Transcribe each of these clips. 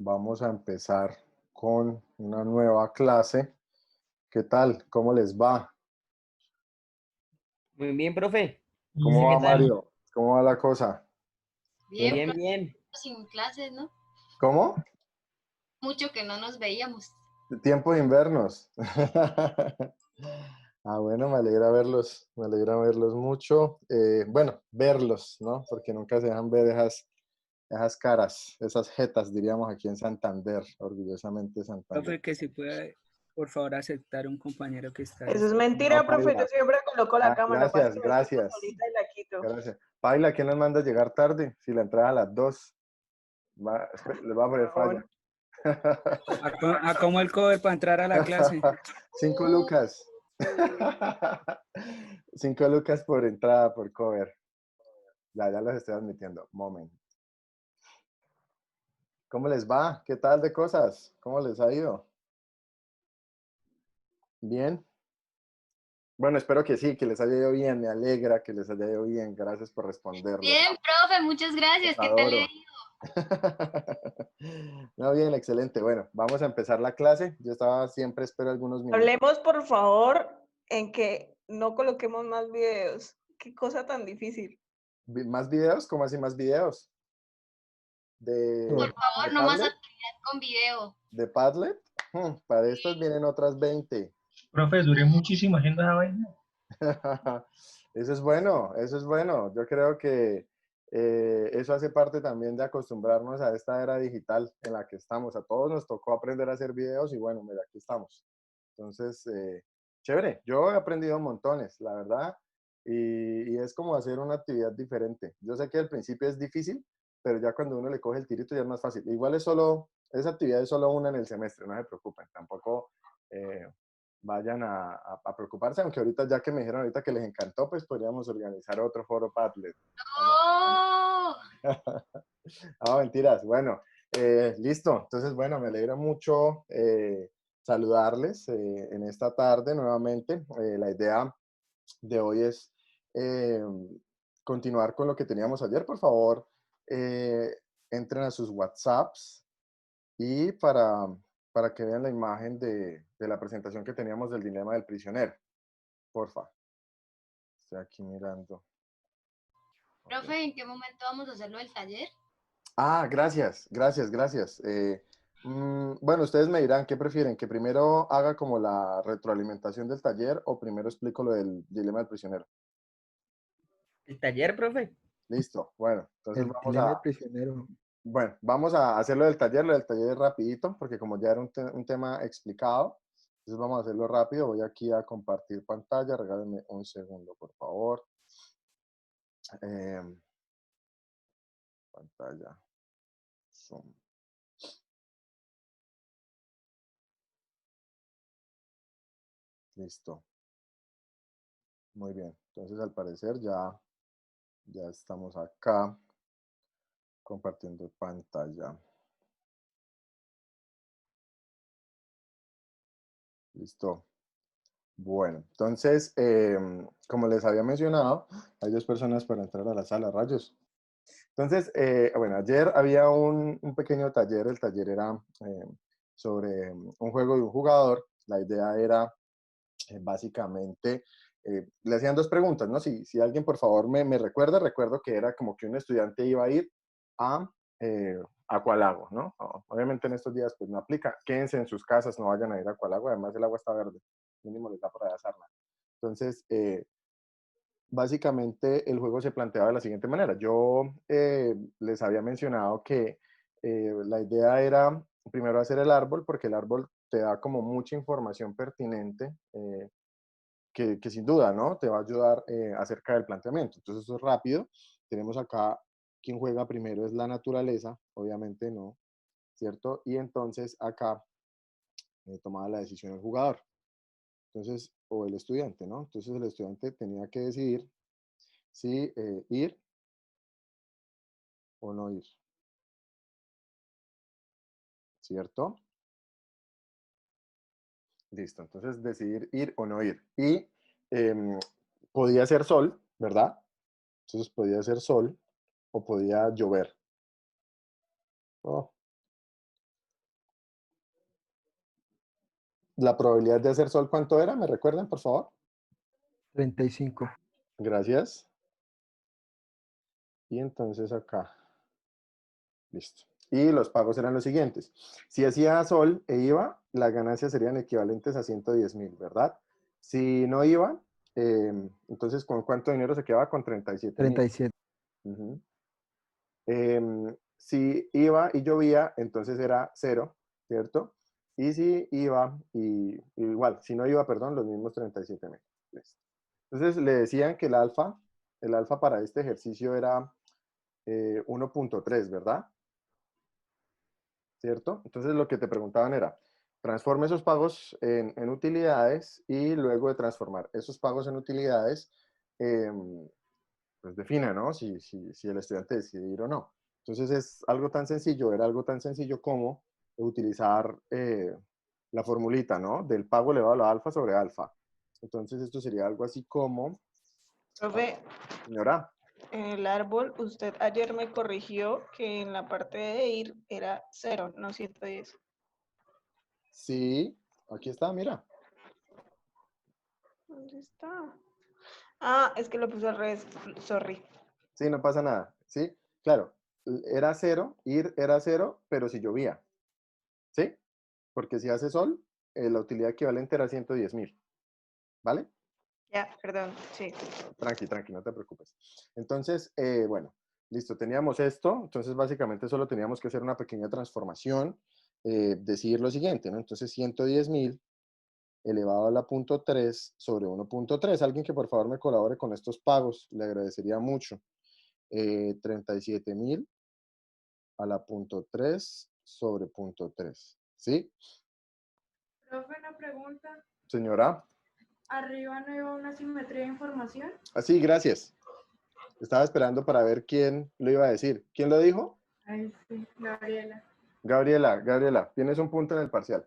Vamos a empezar con una nueva clase. ¿Qué tal? ¿Cómo les va? Muy bien, profe. ¿Usted ¿Cómo qué va tal? Mario? ¿Cómo va la cosa? Bien, ¿Bien? Bien, profe, bien. sin clases, ¿no? ¿Cómo? Mucho que no nos veíamos. Tiempo de invernos. Bueno, me alegra verlos mucho. Bueno, verlos, ¿no? Porque nunca se dejan ver esas caras, esas jetas, diríamos aquí en Santander, orgullosamente Santander. Profe, que si puede, por favor, aceptar un compañero que está Eso es No, mentira, profe. Yo Paila. siempre coloco la cámara. Pasa Gracias, que me siento gracias, solita y la quito. gracias. Paila, ¿quién nos manda a llegar tarde? Si la entrada a las 2. Les va a poner falla. Ahora. a como el cover para entrar a la clase. 5 lucas. 5 lucas por entrada, por cover. Ya los estoy admitiendo. Moment. ¿Cómo les va? ¿Qué tal de cosas? ¿Cómo les ha ido? ¿Bien? Bueno, espero que sí, que les haya ido bien. Me alegra que les haya ido bien. Gracias por responderlo. Bien, profe, muchas Los gracias. ¿Qué tal le ha adoro. ido? No, bien, excelente. Bueno, vamos a empezar la clase. Yo siempre espero algunos minutos. Hablemos, por favor, en que no coloquemos más videos. Qué cosa tan difícil. ¿Más videos? ¿Cómo así más videos? ¿De, Por de favor, no más Padlet? actividad con video. ¿De Padlet? Para estas vienen otras 20. Profe, duré muchísimo haciendo esa vaina. Eso es bueno, eso es bueno. Yo creo que eso hace parte también de acostumbrarnos a esta era digital en la que estamos. A todos nos tocó aprender a hacer videos y bueno, mira, aquí estamos. Entonces, chévere. Yo he aprendido montones, la verdad, y es como hacer una actividad diferente. Yo sé que al principio es difícil, pero ya cuando uno le coge el tirito ya es más fácil. Igual esa actividad es solo una en el semestre, no se preocupen. Tampoco vayan a preocuparse, aunque ahorita ya que me dijeron ahorita que les encantó, pues podríamos organizar otro foro Padlet. ¡Oh! No, mentiras. Bueno, listo. Entonces, bueno, me alegra mucho saludarles en esta tarde nuevamente. La idea de hoy es eh, continuar con lo que teníamos ayer. Por favor, eh, entren a sus WhatsApps y para que vean la imagen de la presentación que teníamos del dilema del prisionero. Porfa. Estoy aquí mirando. Ok. Profe, ¿en qué momento vamos a hacerlo del taller? Gracias, gracias, gracias. Bueno, ustedes me dirán qué prefieren, que primero haga como la retroalimentación del taller o primero explico lo del dilema del prisionero. ¿El taller, profe? Listo, bueno, entonces El dilema del prisionero. vamos a hacer lo del taller es rapidito, porque como ya era un tema explicado, entonces vamos a hacerlo rápido. Voy aquí a compartir pantalla, regálenme un segundo, por favor. Em, Pantalla, Zoom. Listo. Muy bien. Entonces, al parecer ya estamos acá compartiendo pantalla. Listo. Bueno, entonces, como les había mencionado, hay 2 personas para entrar a la sala, rayos. Entonces, bueno, ayer había un pequeño taller. El taller era sobre un juego de un jugador. La idea era básicamente, le hacían 2 preguntas, ¿no? Si alguien por favor me recuerdo que era como que un estudiante iba a ir a Acualago, ¿no? Obviamente en estos días pues no aplica, quédense en sus casas, no vayan a ir a Acualago, además el agua está verde, mínimo les da por allá hacerla. Entonces, básicamente el juego se planteaba de la siguiente manera. Yo les había mencionado que la idea era primero hacer el árbol, porque el árbol te da como mucha información pertinente que sin duda, ¿no? Te va a ayudar acerca del planteamiento. Entonces, eso es rápido. Tenemos acá, quien juega primero es la naturaleza, obviamente no, ¿cierto? Y entonces acá tomaba la decisión el jugador. Entonces, o el estudiante, ¿no? Entonces el estudiante tenía que decidir si ir o no ir, ¿cierto? Listo, entonces decidir ir o no ir. Y em, podía ser sol, ¿verdad? Entonces podía ser sol o podía llover. Oh, La probabilidad de hacer sol, ¿cuánto era? ¿Me recuerdan, por favor? 35. Gracias. Y entonces acá. Listo. Y los pagos eran los siguientes. Si hacía sol e iba, las ganancias serían equivalentes a 110.000, ¿verdad? Si no iba, entonces, ¿con cuánto dinero se quedaba? Con 37.000. 37. Ujú. Si iba y llovía, entonces era 0, ¿cierto? Y si iba, y igual, si no iba, perdón, los mismos 37.000. Listo. Entonces le decían que el alfa para este ejercicio era 1.3, ¿verdad? ¿Cierto? Entonces lo que te preguntaban era, transforma esos pagos en utilidades y luego de transformar esos pagos en utilidades, pues defina, ¿no? Si el estudiante decide ir o no. Entonces es algo tan sencillo, era algo tan sencillo como utilizar la formulita, ¿no? Del pago elevado a la alfa sobre alfa. Entonces esto sería algo así como, Profe, señora, en el árbol, usted ayer me corrigió que en la parte de ir era 0, no 110. sí, aquí está, mira. ¿Dónde está? Ah, es que lo puse al revés, sorry. Sí, no pasa nada, ¿sí? Claro, era 0, ir era 0, pero si llovía, ¿sí? Porque si hace sol, la utilidad equivalente era 110.000, ¿vale? Ya, perdón, sí. Tranqui, tranqui, no te preocupes. Entonces, bueno, listo, teníamos esto, entonces básicamente solo teníamos que hacer una pequeña transformación, decir lo siguiente, ¿no? Entonces 110.000 elevado a la punto 3 sobre 1.3. Alguien que por favor me colabore con estos pagos, le agradecería mucho. 37.000 a la punto 3 sobre punto 3, ¿sí? Profe, una pregunta. Señora. ¿Arriba no iba una simetría de información? Así, gracias. Estaba esperando para ver quién lo iba a decir. ¿Quién lo dijo? Ay, sí, Gabriela. Gabriela, tienes un punto en el parcial.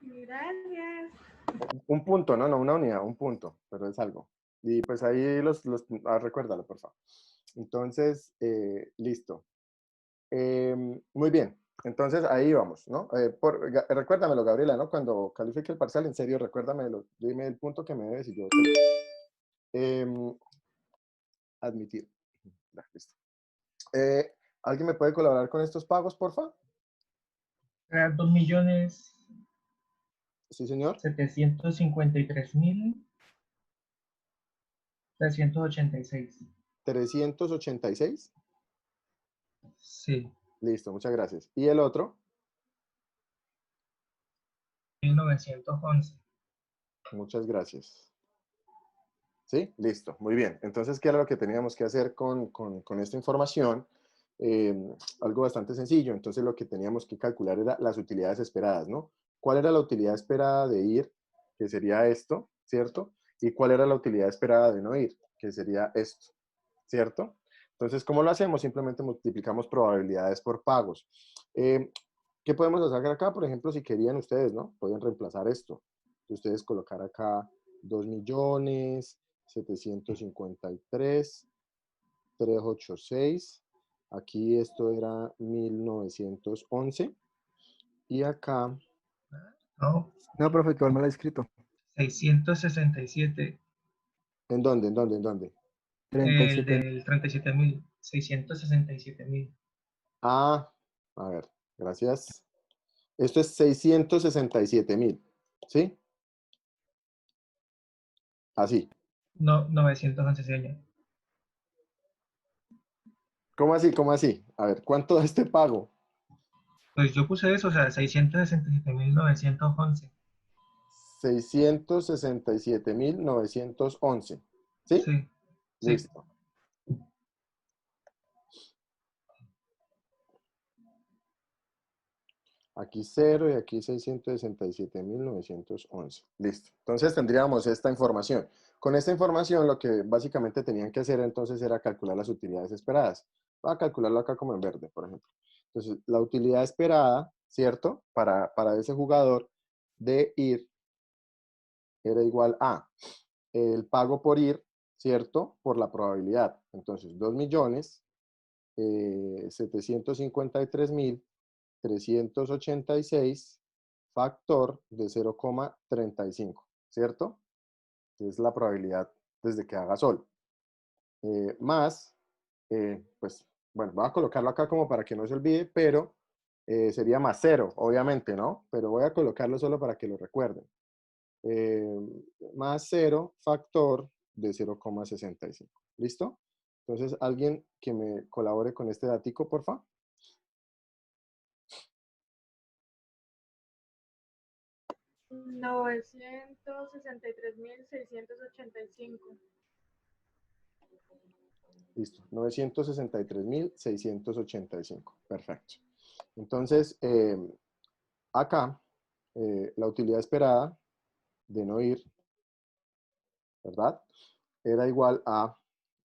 Gracias. Un punto, no, una unidad, un punto, pero es algo. Y pues ahí recuérdalo, por favor. Entonces, listo. Muy bien. Entonces, ahí vamos, ¿no? Recuérdamelo, Gabriela, ¿no? Cuando califique el parcial, en serio, recuérdamelo. Dime el punto que me debes y yo te admitir. Ya, listo. ¿Alguien me puede colaborar con estos pagos, por favor? Era 2.753.386. Sí, señor. 386. Sí, Listo, muchas gracias. ¿Y el otro? 1911. Muchas gracias. ¿Sí? Listo, muy bien. Entonces, ¿qué era lo que teníamos que hacer con esta información? Algo bastante sencillo. Entonces, lo que teníamos que calcular era las utilidades esperadas, ¿no? ¿Cuál era la utilidad esperada de ir? Que sería esto, ¿cierto? ¿Y cuál era la utilidad esperada de no ir? Que sería esto, ¿cierto? Entonces, ¿cómo lo hacemos? Simplemente multiplicamos probabilidades por pagos. ¿Qué podemos hacer acá? Por ejemplo, si querían ustedes, ¿no? Pueden reemplazar esto. Ustedes colocar acá 2.753.386. Aquí esto era 1911. Y acá, No, No, profe, que mal ha escrito. 667. ¿en dónde? ¿En dónde? ¿En dónde? El 37. del 37.000. 667.000. Ah, a ver, gracias. Esto es 667.000, ¿sí? Así. No, 911, señor. ¿Cómo así? ¿Cómo así? A ver, ¿cuánto da este pago? Pues yo puse eso, o sea, 667.911. 667.911, ¿sí? Sí, sí. Listo. Aquí 0 y aquí 667.911. Listo. Entonces tendríamos esta información. Con esta información lo que básicamente tenían que hacer entonces era calcular las utilidades esperadas. Voy a calcularlo acá como en verde, por ejemplo. Entonces, la utilidad esperada, ¿cierto? Para ese jugador de ir era igual a el pago por ir, ¿cierto? Por la probabilidad. Entonces, 2.753.386 factor de 0,35, ¿cierto? Que es la probabilidad desde que haga sol. Más, pues, bueno, voy a colocarlo acá como para que no se olvide, pero sería más 0, obviamente, ¿no? Pero voy a colocarlo solo para que lo recuerden. Más 0 factor de 0,65. ¿Listo? Entonces, alguien que me colabore con este datico, por favor. 963.685. Listo, 963.685. Perfecto. Entonces, acá, la utilidad esperada de no ir, ¿verdad? Era igual a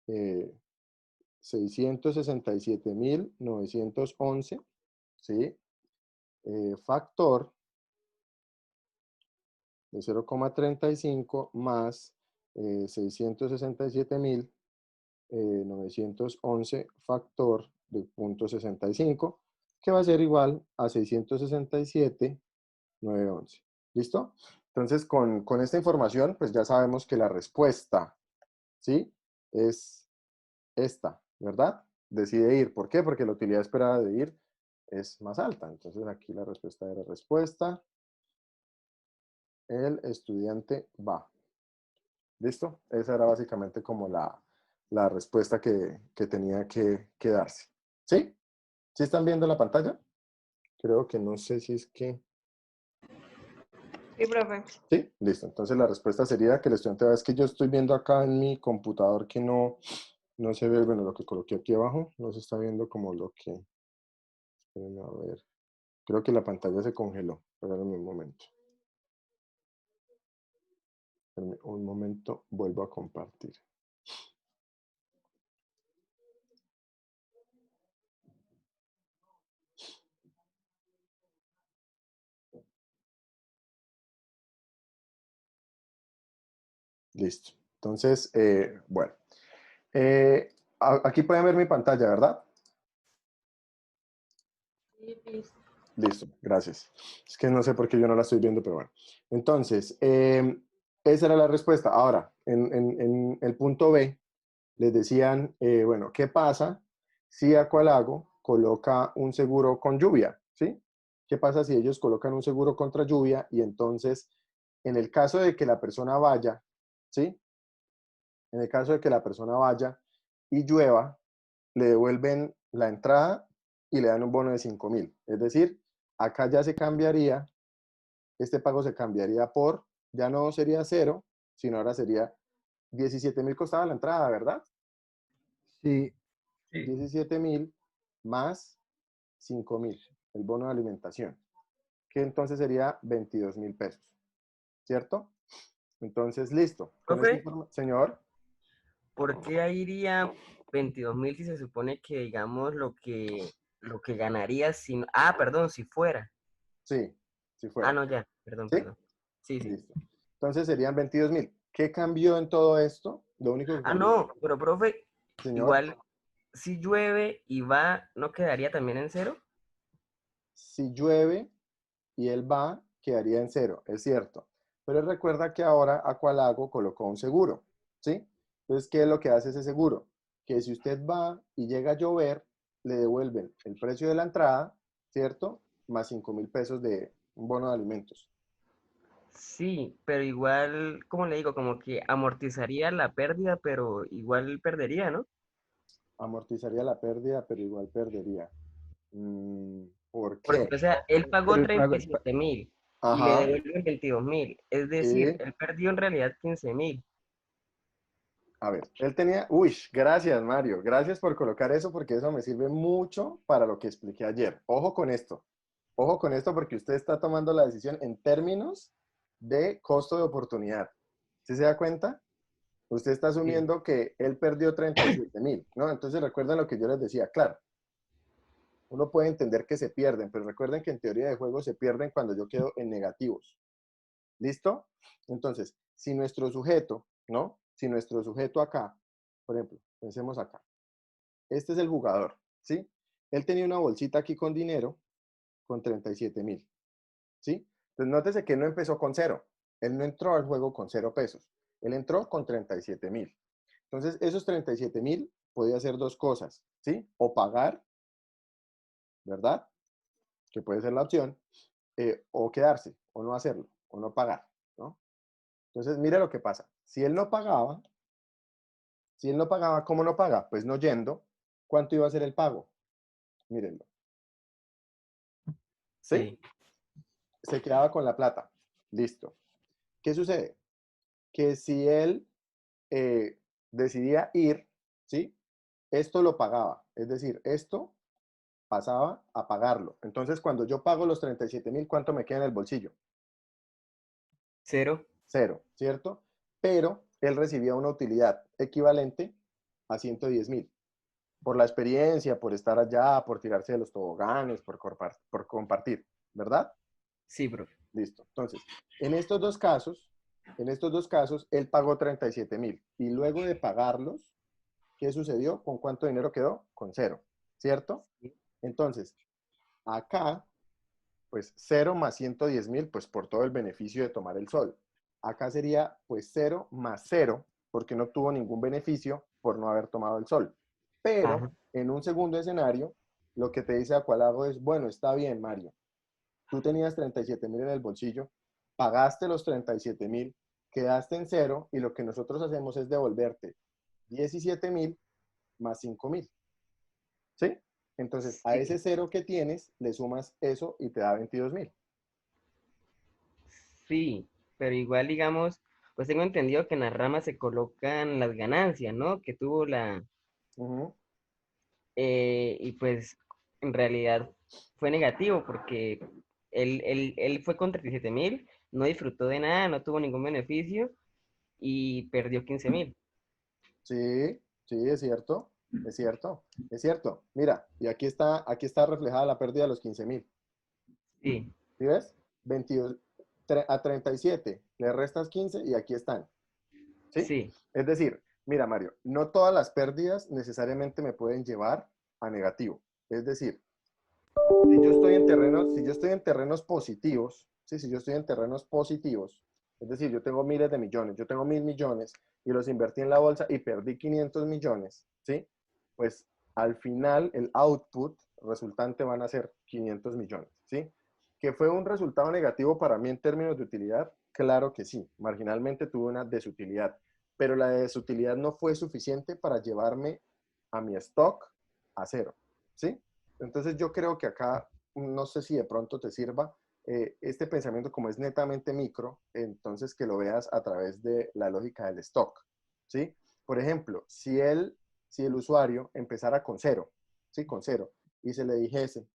667.911, ¿sí? Factor de 0,35 más 667.911 factor de 0,65, que va a ser igual a 667.911. ¿Listo? Entonces, con esta información, pues ya sabemos que la respuesta, ¿sí? Es esta, ¿verdad? Decide ir. ¿Por qué? Porque la utilidad esperada de ir es más alta. Entonces, aquí la respuesta era respuesta. El estudiante va. ¿Listo? Esa era básicamente como la respuesta que tenía que darse. ¿Sí? ¿Sí están viendo la pantalla? Creo que no sé si es que... Sí, profe. Sí, listo. Entonces la respuesta sería que el estudiante va, es que yo estoy viendo acá en mi computador que no se ve, bueno, lo que coloqué aquí abajo, no se está viendo como lo que... Espérenme a ver. Creo que la pantalla se congeló. Espérenme un momento. Espérenme un momento, vuelvo a compartir. Listo. Entonces, bueno. Aquí pueden ver mi pantalla, ¿verdad? Sí, listo. Listo, gracias. Es que no sé por qué yo no la estoy viendo, pero bueno. Entonces, esa era la respuesta. Ahora, en el punto B, les decían, bueno, ¿qué pasa si Aqualago coloca un seguro con lluvia? ¿Sí? ¿Qué pasa si ellos colocan un seguro contra lluvia y entonces, en el caso de que la persona vaya, ¿sí? En el caso de que la persona vaya y llueva, le devuelven la entrada y le dan un bono de 5.000. Es decir, acá ya se cambiaría, este pago se cambiaría por, ya no sería 0, sino ahora sería 17.000 costaba la entrada, ¿verdad? Sí, Sí. 17.000 más 5.000, el bono de alimentación, que entonces sería 22.000 pesos, ¿cierto? Entonces, listo. Con esta Profe, señor, ¿por qué ahí iría 22.000 si se supone que, digamos, lo que ganaría si... Ah, perdón, si fuera. sí, si Ah, fuera, no, ya, perdón, ¿sí? perdón. Sí, sí. Listo. Entonces serían 22.000. ¿Qué cambió en todo esto? Lo único que Ah, cambió, no, pero profe, señor, igual si llueve y va, ¿no quedaría también en cero? si llueve y él va, quedaría en 0, es cierto. Pero recuerda que ahora Aqualago colocó un seguro, ¿sí? Entonces, ¿qué es lo que hace ese seguro? Que si usted va y llega a llover, le devuelven el precio de la entrada, ¿cierto? Más 5.000 pesos de un bono de alimentos. Sí, pero igual, como le digo, como que amortizaría la pérdida, pero igual perdería, ¿no? Amortizaría la pérdida, pero igual perdería. ¿Por Porque, qué? o sea, él pagó pero el pago, 37.000 y le Ajá, devuelven 22.000. Es decir, sí. él perdió en realidad 15.000. A ver, él tenía, uy, gracias Mario, gracias por colocar eso porque eso me sirve mucho para lo que expliqué ayer. Ojo con esto porque usted está tomando la decisión en términos de costo de oportunidad. ¿Sí se da cuenta? Usted está Sí, asumiendo que él perdió 37.000, ¿no? Entonces recuerden lo que yo les decía, claro, uno puede entender que se pierden, pero recuerden que en teoría de juego se pierden cuando yo quedo en negativos. ¿Listo? Entonces, si nuestro sujeto, ¿no? Si nuestro sujeto acá, por ejemplo, pensemos acá, este es el jugador, ¿sí? Él tenía una bolsita aquí con dinero con 37.000, ¿sí? Entonces, nótese que él no empezó con 0. Él no entró al juego con 0 pesos. Él entró con 37.000. Entonces, esos 37.000 podía hacer dos cosas, ¿sí? O pagar, ¿verdad? Que puede ser la opción, o quedarse, o no hacerlo, o no pagar, ¿no? Entonces, mire lo que pasa. Si él no pagaba, ¿cómo no paga? Pues no yendo, ¿cuánto iba a ser el pago? Mírenlo. ¿Sí? Sí. Se quedaba con la plata. Listo. ¿Qué sucede? Que si él decidía ir, ¿sí? Esto lo pagaba. Es decir, esto pasaba a pagarlo. Entonces, cuando yo pago los 37.000, ¿cuánto me queda en el bolsillo? 0. 0, ¿cierto? Pero él recibía una utilidad equivalente a 110.000. Por la experiencia, por estar allá, por tirarse de los toboganes, por compartir, ¿verdad? Sí, profe. Listo. Entonces, en estos dos casos, él pagó 37.000. Y luego de pagarlos, ¿qué sucedió? ¿Con cuánto dinero quedó? Con 0, ¿cierto? Entonces, acá, pues 0 más 110.000, pues por todo el beneficio de tomar el sol. Acá sería, pues 0 más 0, porque no tuvo ningún beneficio por no haber tomado el sol. Pero, Ajá. en un segundo escenario, lo que te dice Aqualago es, bueno, está bien, Mario. Tú tenías 37.000 en el bolsillo, pagaste los 37.000, quedaste en 0, y lo que nosotros hacemos es devolverte 17.000 más 5.000. ¿Sí? Entonces, a ese Sí. 0 que tienes, le sumas eso y te da 22.000. Sí, pero igual, digamos, pues tengo entendido que en las ramas se colocan las ganancias, ¿no? Que tuvo la... Ujú. y pues en realidad fue negativo porque él fue con 37.000, no disfrutó de nada, no tuvo ningún beneficio y perdió 15.000. Sí, sí, es cierto, es cierto, es cierto. Mira, y aquí está reflejada la pérdida de los 15.000. Sí, ¿Sí ves? 22, a 37 le restas 15 y aquí están. ¿Sí? sí, Es decir, mira, Mario, no todas las pérdidas necesariamente me pueden llevar a negativo. Es decir, si yo estoy en terrenos positivos, ¿sí? Si yo estoy en terrenos positivos, es decir, yo tengo miles de millones, yo tengo 1.000 millones y los invertí en la bolsa y perdí 500 millones, ¿sí? Pues al final el output resultante van a ser 500 millones, ¿sí? ¿Que fue un resultado negativo para mí en términos de utilidad? Claro que sí, marginalmente tuve una desutilidad, pero la desutilidad no fue suficiente para llevarme a mi stock a 0, ¿sí? Entonces yo creo que acá, no sé si de pronto te sirva este pensamiento como es netamente micro, entonces que lo veas a través de la lógica del stock, ¿sí? Por ejemplo, si el usuario empezara con 0, ¿sí? Con 0, y se le dijese,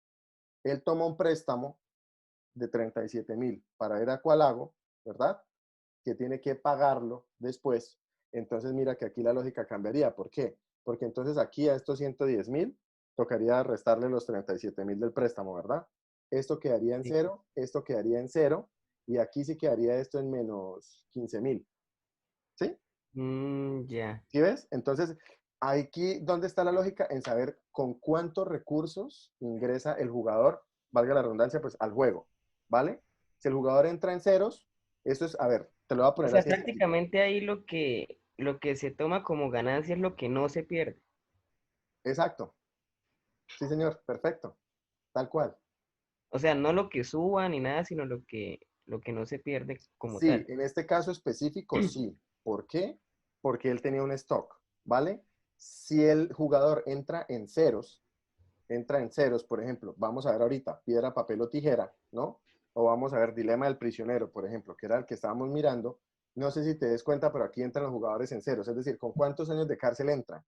él toma un préstamo de 37.000 para ir a Aqualago, ¿verdad? Que tiene que pagarlo después. Entonces mira que aquí la lógica cambiaría. ¿Por qué? Porque entonces aquí a estos 110.000 tocaría restarle los 37.000 del préstamo, ¿verdad? Esto quedaría en sí. 0, esto quedaría en 0, y aquí sí quedaría esto en menos 15.000. ¿Sí? Ya. ¿Sí ves? Entonces, aquí, ¿dónde está la lógica? En saber con cuántos recursos ingresa el jugador, valga la redundancia, pues al juego, ¿vale? Si el jugador entra en ceros, eso es, a ver, te lo voy a O poner sea, así en sencillo. prácticamente ahí lo que se toma como ganancia es lo que no se pierde. Exacto. Sí, señor, perfecto. Tal cual. O sea, no lo que suba ni nada, sino lo que no se pierde como Sí, tal. en este caso específico, sí. ¿Por qué? Porque él tenía un stock, ¿vale? Si el jugador entra en ceros, por ejemplo, vamos a ver ahorita, piedra, papel o tijera, ¿no? O vamos a ver dilema del prisionero, por ejemplo, que era el que estábamos mirando. No sé si te des cuenta, pero aquí entran los jugadores en ceros, es decir, ¿con cuántos años de cárcel entran?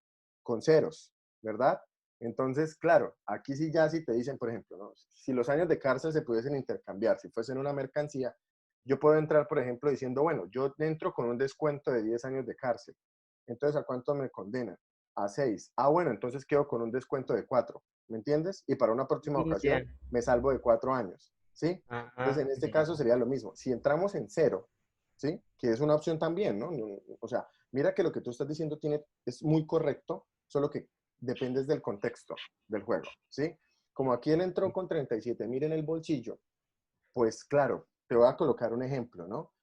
Con ceros, ¿verdad? Entonces, claro, aquí sí ya si te dicen, por ejemplo, ¿no? Si los años de cárcel se pudiesen intercambiar, si fuesen una mercancía, yo puedo entrar, por ejemplo, diciendo, bueno, yo entro con un descuento de 10 años de cárcel. Entonces, ¿a cuánto me condenan? A 6. Ah, bueno, entonces quedo con un descuento de 4. ¿Me entiendes? Y para una próxima Ya. ocasión me salvo de 4 años, ¿sí? Entonces, Ajá. en este Ya. caso sería lo mismo. Si entramos en 0, ¿sí? Que es una opción también, ¿no? O sea, mira que lo que tú estás diciendo es muy correcto, solo que dependes del contexto del juego, ¿sí? Como aquí él entró con 37.000 en el bolsillo, pues claro, te voy a colocar un ejemplo, ¿no?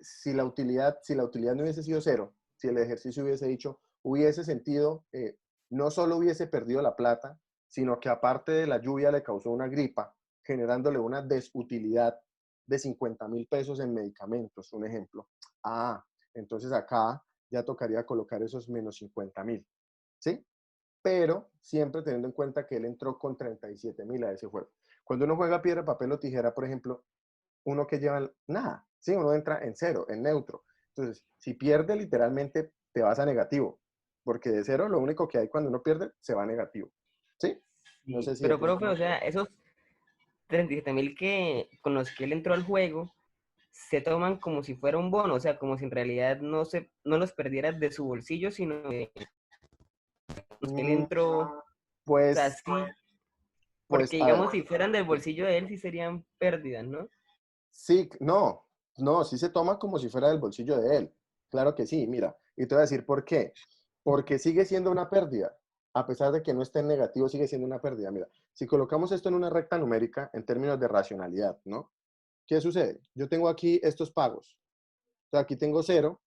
Si la utilidad no hubiese sido cero, si el ejercicio hubiese dicho, hubiese sentido, no solo hubiese perdido la plata, sino que aparte de la lluvia le causó una gripa, generándole una desutilidad de 50.000 pesos en medicamentos, un ejemplo. Ah, entonces acá ya tocaría colocar esos menos 50.000, ¿sí? Pero siempre teniendo en cuenta que él entró con 37.000 a ese juego. Cuando uno juega piedra, papel o tijera, por ejemplo, uno que lleva nada, ¿sí? Uno entra en cero, en neutro. Entonces, si pierde, literalmente te vas a negativo, porque de cero lo único que hay cuando uno pierde, se va a negativo, ¿sí? No sé si de Pero, profe, o pronto... sea, esos 37.000 con los que él entró al juego se toman como si fuera un bono, o sea, como si en realidad no los perdiera de su bolsillo, sino que él Mm, entró, o sea, Pues, sí, pues, porque a ver, digamos si fueran del bolsillo de él sí serían pérdidas, ¿no? sí, no, sí se toma como si fuera del bolsillo de él. Claro que sí, mira, y te voy a decir por qué. Porque sigue siendo una pérdida. A pesar de que no esté en negativo, sigue siendo una pérdida. Mira, si colocamos esto en una recta numérica en términos de racionalidad, ¿no? ¿Qué sucede? Yo tengo aquí estos pagos. Entonces, aquí tengo cero,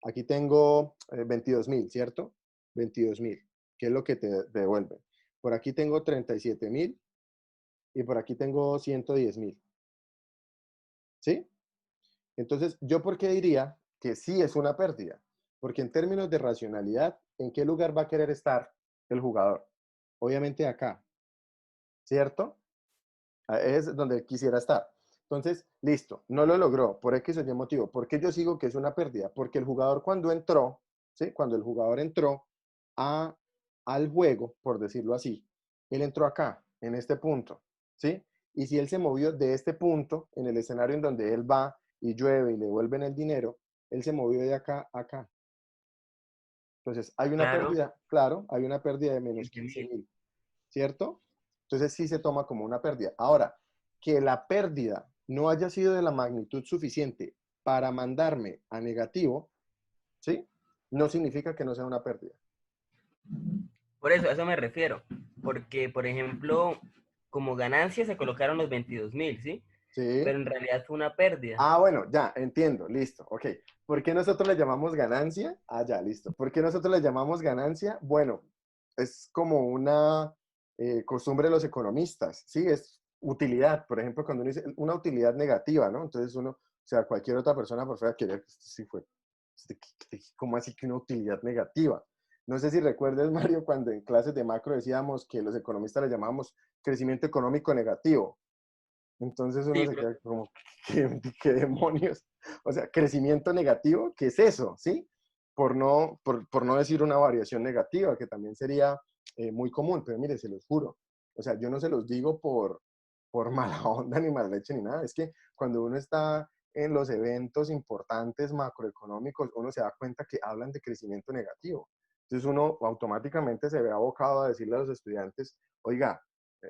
aquí tengo 22.000, ¿cierto? 22.000, que es lo que te devuelven. Por aquí tengo 37.000 y por aquí tengo 110.000, ¿sí? Entonces, ¿yo por qué diría que sí es una pérdida? Porque en términos de racionalidad, ¿en qué lugar va a querer estar el jugador? Obviamente acá, ¿cierto? Es donde quisiera estar. Entonces, listo, no lo logró por X o Y motivo. ¿Por qué yo sigo que es una pérdida? Porque el jugador cuando entró, ¿sí? Cuando el jugador entró a, al juego, por decirlo así, él entró acá, en este punto, ¿sí? Y si él se movió de este punto, en el escenario en donde él va y llueve y le devuelven el dinero, él se movió de acá a acá. Entonces, hay una Claro, pérdida, claro, hay una pérdida de menos 15.000. 15.000, ¿cierto? Entonces sí se toma como una pérdida. Ahora, que la pérdida no haya sido de la magnitud suficiente para mandarme a negativo, ¿sí? No significa que no sea una pérdida. Por eso, a eso me refiero. Porque, por ejemplo, como ganancia se colocaron los 22.000, ¿sí? ¿Sí? Pero en realidad fue una pérdida. Ah, bueno, ya, entiendo, listo, ok. ¿Por qué nosotros le llamamos ganancia? Ah, ya, listo. ¿Por qué nosotros le llamamos ganancia? Bueno, es como una costumbre de los economistas, ¿sí? Es utilidad, por ejemplo, cuando uno dice una utilidad negativa, ¿no? Entonces uno, o sea, cualquier otra persona por fuera quiere, sí fue, ¿cómo así que una utilidad negativa? No sé si recuerdas, Mario, cuando en clases de macro decíamos que los economistas le llamábamos crecimiento económico negativo. Entonces uno Sí, se queda como, ¿qué demonios? O sea, crecimiento negativo, ¿qué es eso? ¿Sí? Por no decir una variación negativa, que también sería muy común, pero mire, se los juro. O sea, yo no se los digo por mala onda ni mala leche ni nada. Es que cuando uno está en los eventos importantes macroeconómicos, uno se da cuenta que hablan de crecimiento negativo. Entonces uno automáticamente se ve abocado a decirle a los estudiantes, oiga,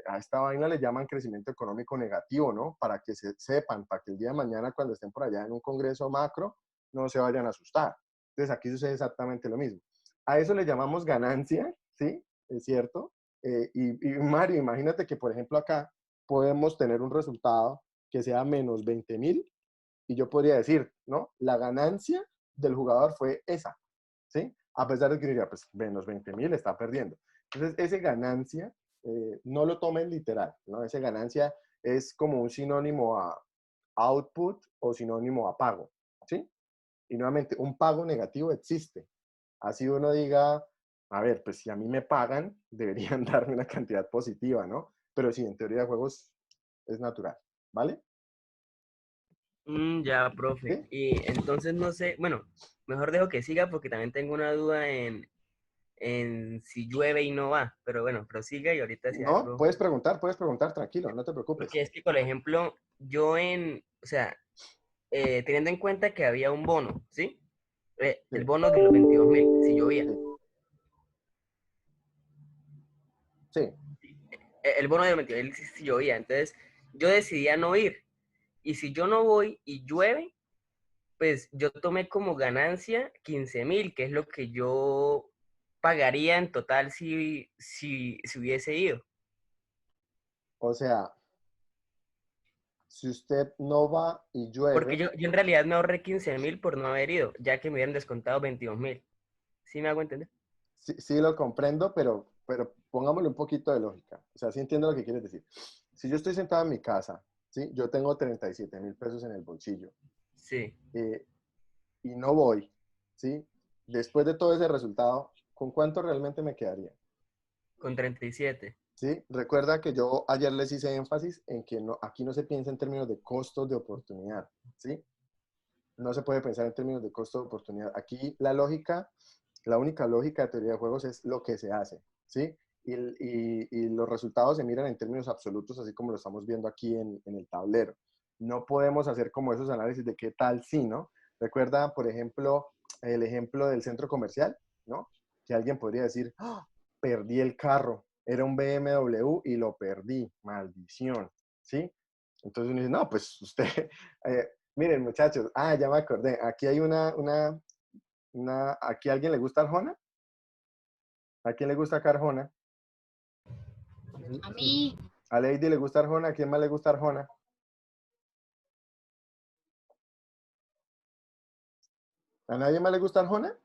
a esta vaina le llaman crecimiento económico negativo, ¿no? Para que se sepan, para que el día de mañana cuando estén por allá en un congreso macro, no se vayan a asustar. Entonces aquí sucede exactamente lo mismo. A eso le llamamos ganancia, ¿sí? Es cierto. Y Mario, imagínate que, por ejemplo, acá podemos tener un resultado que sea menos 20.000 y yo podría decir, ¿no? La ganancia del jugador fue esa, ¿sí? A pesar de que diría, pues menos 20.000 está perdiendo. Entonces, ese ganancia no lo tomen literal, ¿no? Ese ganancia es como un sinónimo a output o sinónimo a pago, ¿sí? Y nuevamente, un pago negativo existe. Así uno diga, a ver, pues si a mí me pagan, deberían darme una cantidad positiva, ¿no? Pero sí, en teoría de juegos es natural, ¿vale? Ya, profe. ¿Sí? Y entonces no sé, bueno, mejor dejo que siga porque también tengo una duda en si llueve y no va. Pero bueno, prosiga y ahorita si No, algo. puedes preguntar, tranquilo, no te preocupes. Porque es que, por ejemplo, o sea, teniendo en cuenta que había un bono, ¿sí? El Sí, bono de los 22.000, si llovía. sí, sí. El bono de los 22.000 si llovía. Entonces, yo decidí a no ir. Y si yo no voy y llueve, pues yo tomé como ganancia 15.000, que es lo que yo pagaría en total si hubiese ido. O sea, Si usted no va y llueve, Porque yo en realidad me ahorré 15.000 por no haber ido, ya que me hubieran descontado 22.000. ¿Sí me hago entender? sí, sí lo comprendo, pero pongámosle un poquito de lógica. O sea, sí entiendo lo que quieres decir. Si yo estoy sentado en mi casa, ¿sí? Yo tengo 37.000 pesos en el bolsillo Sí, eh, y no voy, ¿sí? Después de todo ese resultado, ¿con cuánto realmente me quedaría? con 37. ¿Sí? Recuerda que yo ayer les hice énfasis en que no, aquí no se piensa en términos de costos de oportunidad, ¿sí? No se puede pensar en términos de costo de oportunidad. Aquí la lógica, la única lógica de teoría de juegos es lo que se hace, ¿sí? Y los resultados se miran en términos absolutos, así como lo estamos viendo aquí en el tablero. No podemos hacer como esos análisis de qué tal sí, ¿no? Recuerda, por ejemplo, el ejemplo del centro comercial, ¿no? Que alguien podría decir, ¡ah! Perdí el carro, era un BMW y lo perdí, maldición, ¿sí? Entonces uno dice, no, pues usted, miren muchachos, ya me acordé, aquí hay ¿aquí a alguien le gusta Arjona? ¿A quién le gusta acá Arjona? A mí, ¿A Lady le gusta Arjona? ¿A quién más le gusta Arjona? ¿A nadie más le gusta Arjona?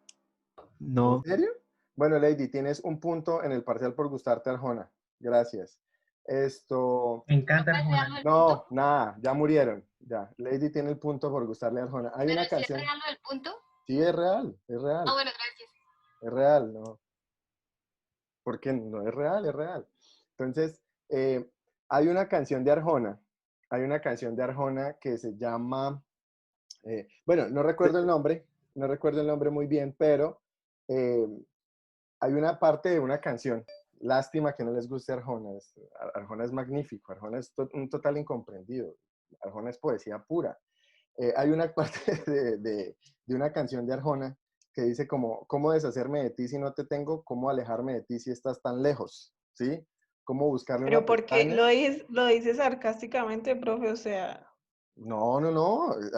¿En No. serio? Bueno, Lady, tienes un punto en el parcial por gustarte Arjona. Gracias. Esto, Me encanta ¿puedes Arjona. darlo el no, punto? nada, ya murieron. Ya, Lady tiene el punto por gustarle a Arjona. Hay Pero una si es canción, real lo del punto. sí, es real, es real, Ah, bueno, gracias. es real, ¿no? Porque no es real, es real. Entonces, hay una canción de Arjona, hay una canción de Arjona que se llama, bueno, no recuerdo el nombre, no recuerdo el nombre muy bien, pero eh, hay una parte de una canción. Lástima que no les guste Arjona. Arjona es magnífico, Arjona es un total incomprendido. Arjona es poesía pura. Hay una parte de una canción de Arjona que dice como, ¿cómo deshacerme de ti si no te tengo? ¿Cómo alejarme de ti si estás tan lejos? ¿Sí? ¿Cómo buscarle una Pero porque pestaña? lo dices sarcásticamente, profe, o sea, No, no, no. mm,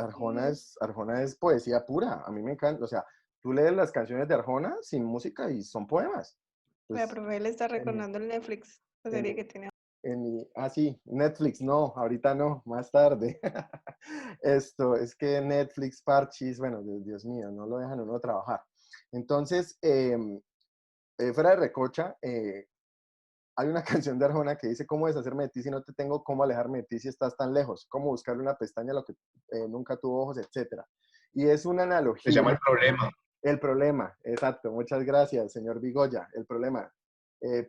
Arjona es poesía pura. A mí me encanta. O sea, tú lees las canciones de Arjona sin música y son poemas. la Pues profe le está en mi, recordando el Netflix, la en serie mi, que tiene. sí, Netflix, no, ahorita no, más tarde. Esto, es que Netflix, Parchis, bueno, Dios mío, no lo dejan a uno trabajar. Entonces, fuera de recocha, hay una canción de Arjona que dice, ¿cómo deshacerme de ti si no te tengo? ¿Cómo alejarme de ti si estás tan lejos? ¿Cómo buscarle una pestaña a lo que nunca tuvo ojos, etcétera? Y es una Se llama analogía. El Problema. El problema, exacto. Muchas gracias, señor Bigoya. El problema.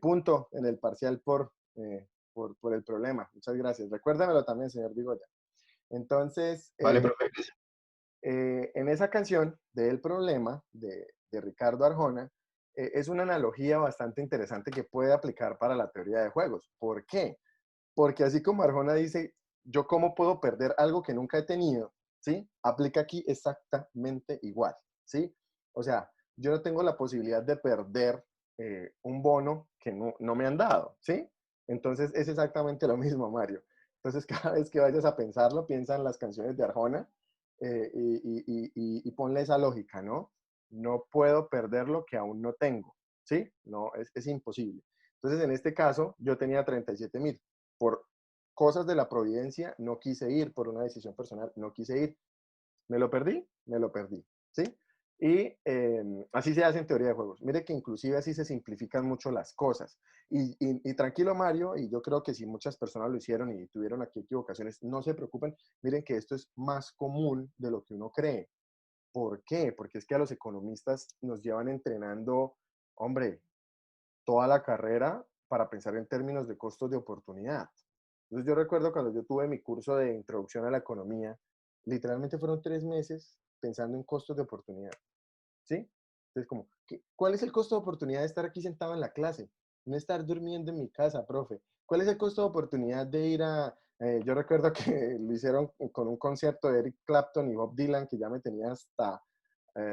Punto en el parcial por el problema. Muchas gracias. Recuérdamelo también, señor Bigoya. Entonces, Vale, profe. en esa canción de El problema de Ricardo Arjona, es una analogía bastante interesante que puede aplicar para la teoría de juegos. ¿Por qué? Porque así como Arjona dice, yo cómo puedo perder algo que nunca he tenido, ¿sí? Aplica aquí exactamente igual, ¿sí? O sea, yo no tengo la posibilidad de perder un bono que no me han dado, ¿sí? Entonces es exactamente lo mismo, Mario. Entonces cada vez que vayas a pensarlo, piensa en las canciones de Arjona y ponle esa lógica, ¿no? No puedo perder lo que aún no tengo, ¿sí? No, es imposible. Entonces, en este caso, yo tenía 37.000. Por cosas de la providencia, no quise ir, por una decisión personal, no quise ir. ¿Me lo perdí? Me lo perdí, ¿sí? Y así se hace en teoría de juegos. Mire que inclusive así se simplifican mucho las cosas. Y tranquilo, Mario, y yo creo que si muchas personas lo hicieron y tuvieron aquí equivocaciones, no se preocupen. Miren que esto es más común de lo que uno cree. ¿Por qué? Porque es que a los economistas nos llevan entrenando, hombre, toda la carrera para pensar en términos de costos de oportunidad. Entonces yo recuerdo cuando yo tuve mi curso de introducción a la economía, literalmente fueron 3 meses pensando en costos de oportunidad, ¿sí? Entonces como, ¿cuál es el costo de oportunidad de estar aquí sentado en la clase? No estar durmiendo en mi casa, profe. ¿Cuál es el costo de oportunidad de ir yo recuerdo que lo hicieron con un concierto de Eric Clapton y Bob Dylan, que ya me tenía hasta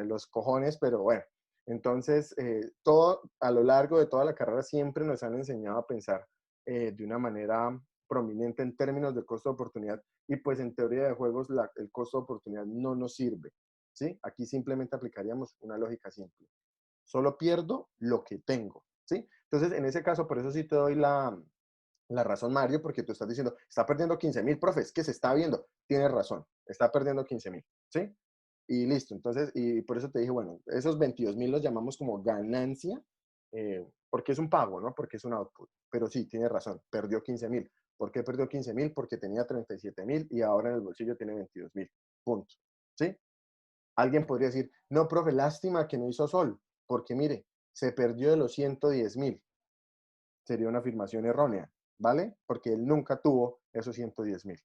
los cojones, pero bueno. Entonces, todo a lo largo de toda la carrera siempre nos han enseñado a pensar de una manera prominente en términos de costo de oportunidad y pues en teoría de juegos el costo de oportunidad no nos sirve, ¿sí? Aquí simplemente aplicaríamos una lógica simple. Solo pierdo lo que tengo, ¿sí? Entonces, en ese caso, por eso sí te doy la razón Mario, porque tú estás diciendo, está perdiendo 15.000, profe, es que se está viendo. Tienes razón, está perdiendo 15.000, ¿sí? Y listo, entonces, y por eso te dije, bueno, esos 22.000 los llamamos como ganancia, porque es un pago, ¿no? Porque es un output. Pero sí, tienes razón, perdió 15.000. ¿Por qué perdió 15.000? Porque tenía 37.000 y ahora en el bolsillo tiene 22.000. Punto. ¿Sí? Alguien podría decir, no, profe, lástima que no hizo sol, porque mire, se perdió de los 110.000. Sería una afirmación errónea, ¿vale? Porque él nunca tuvo esos 110.000.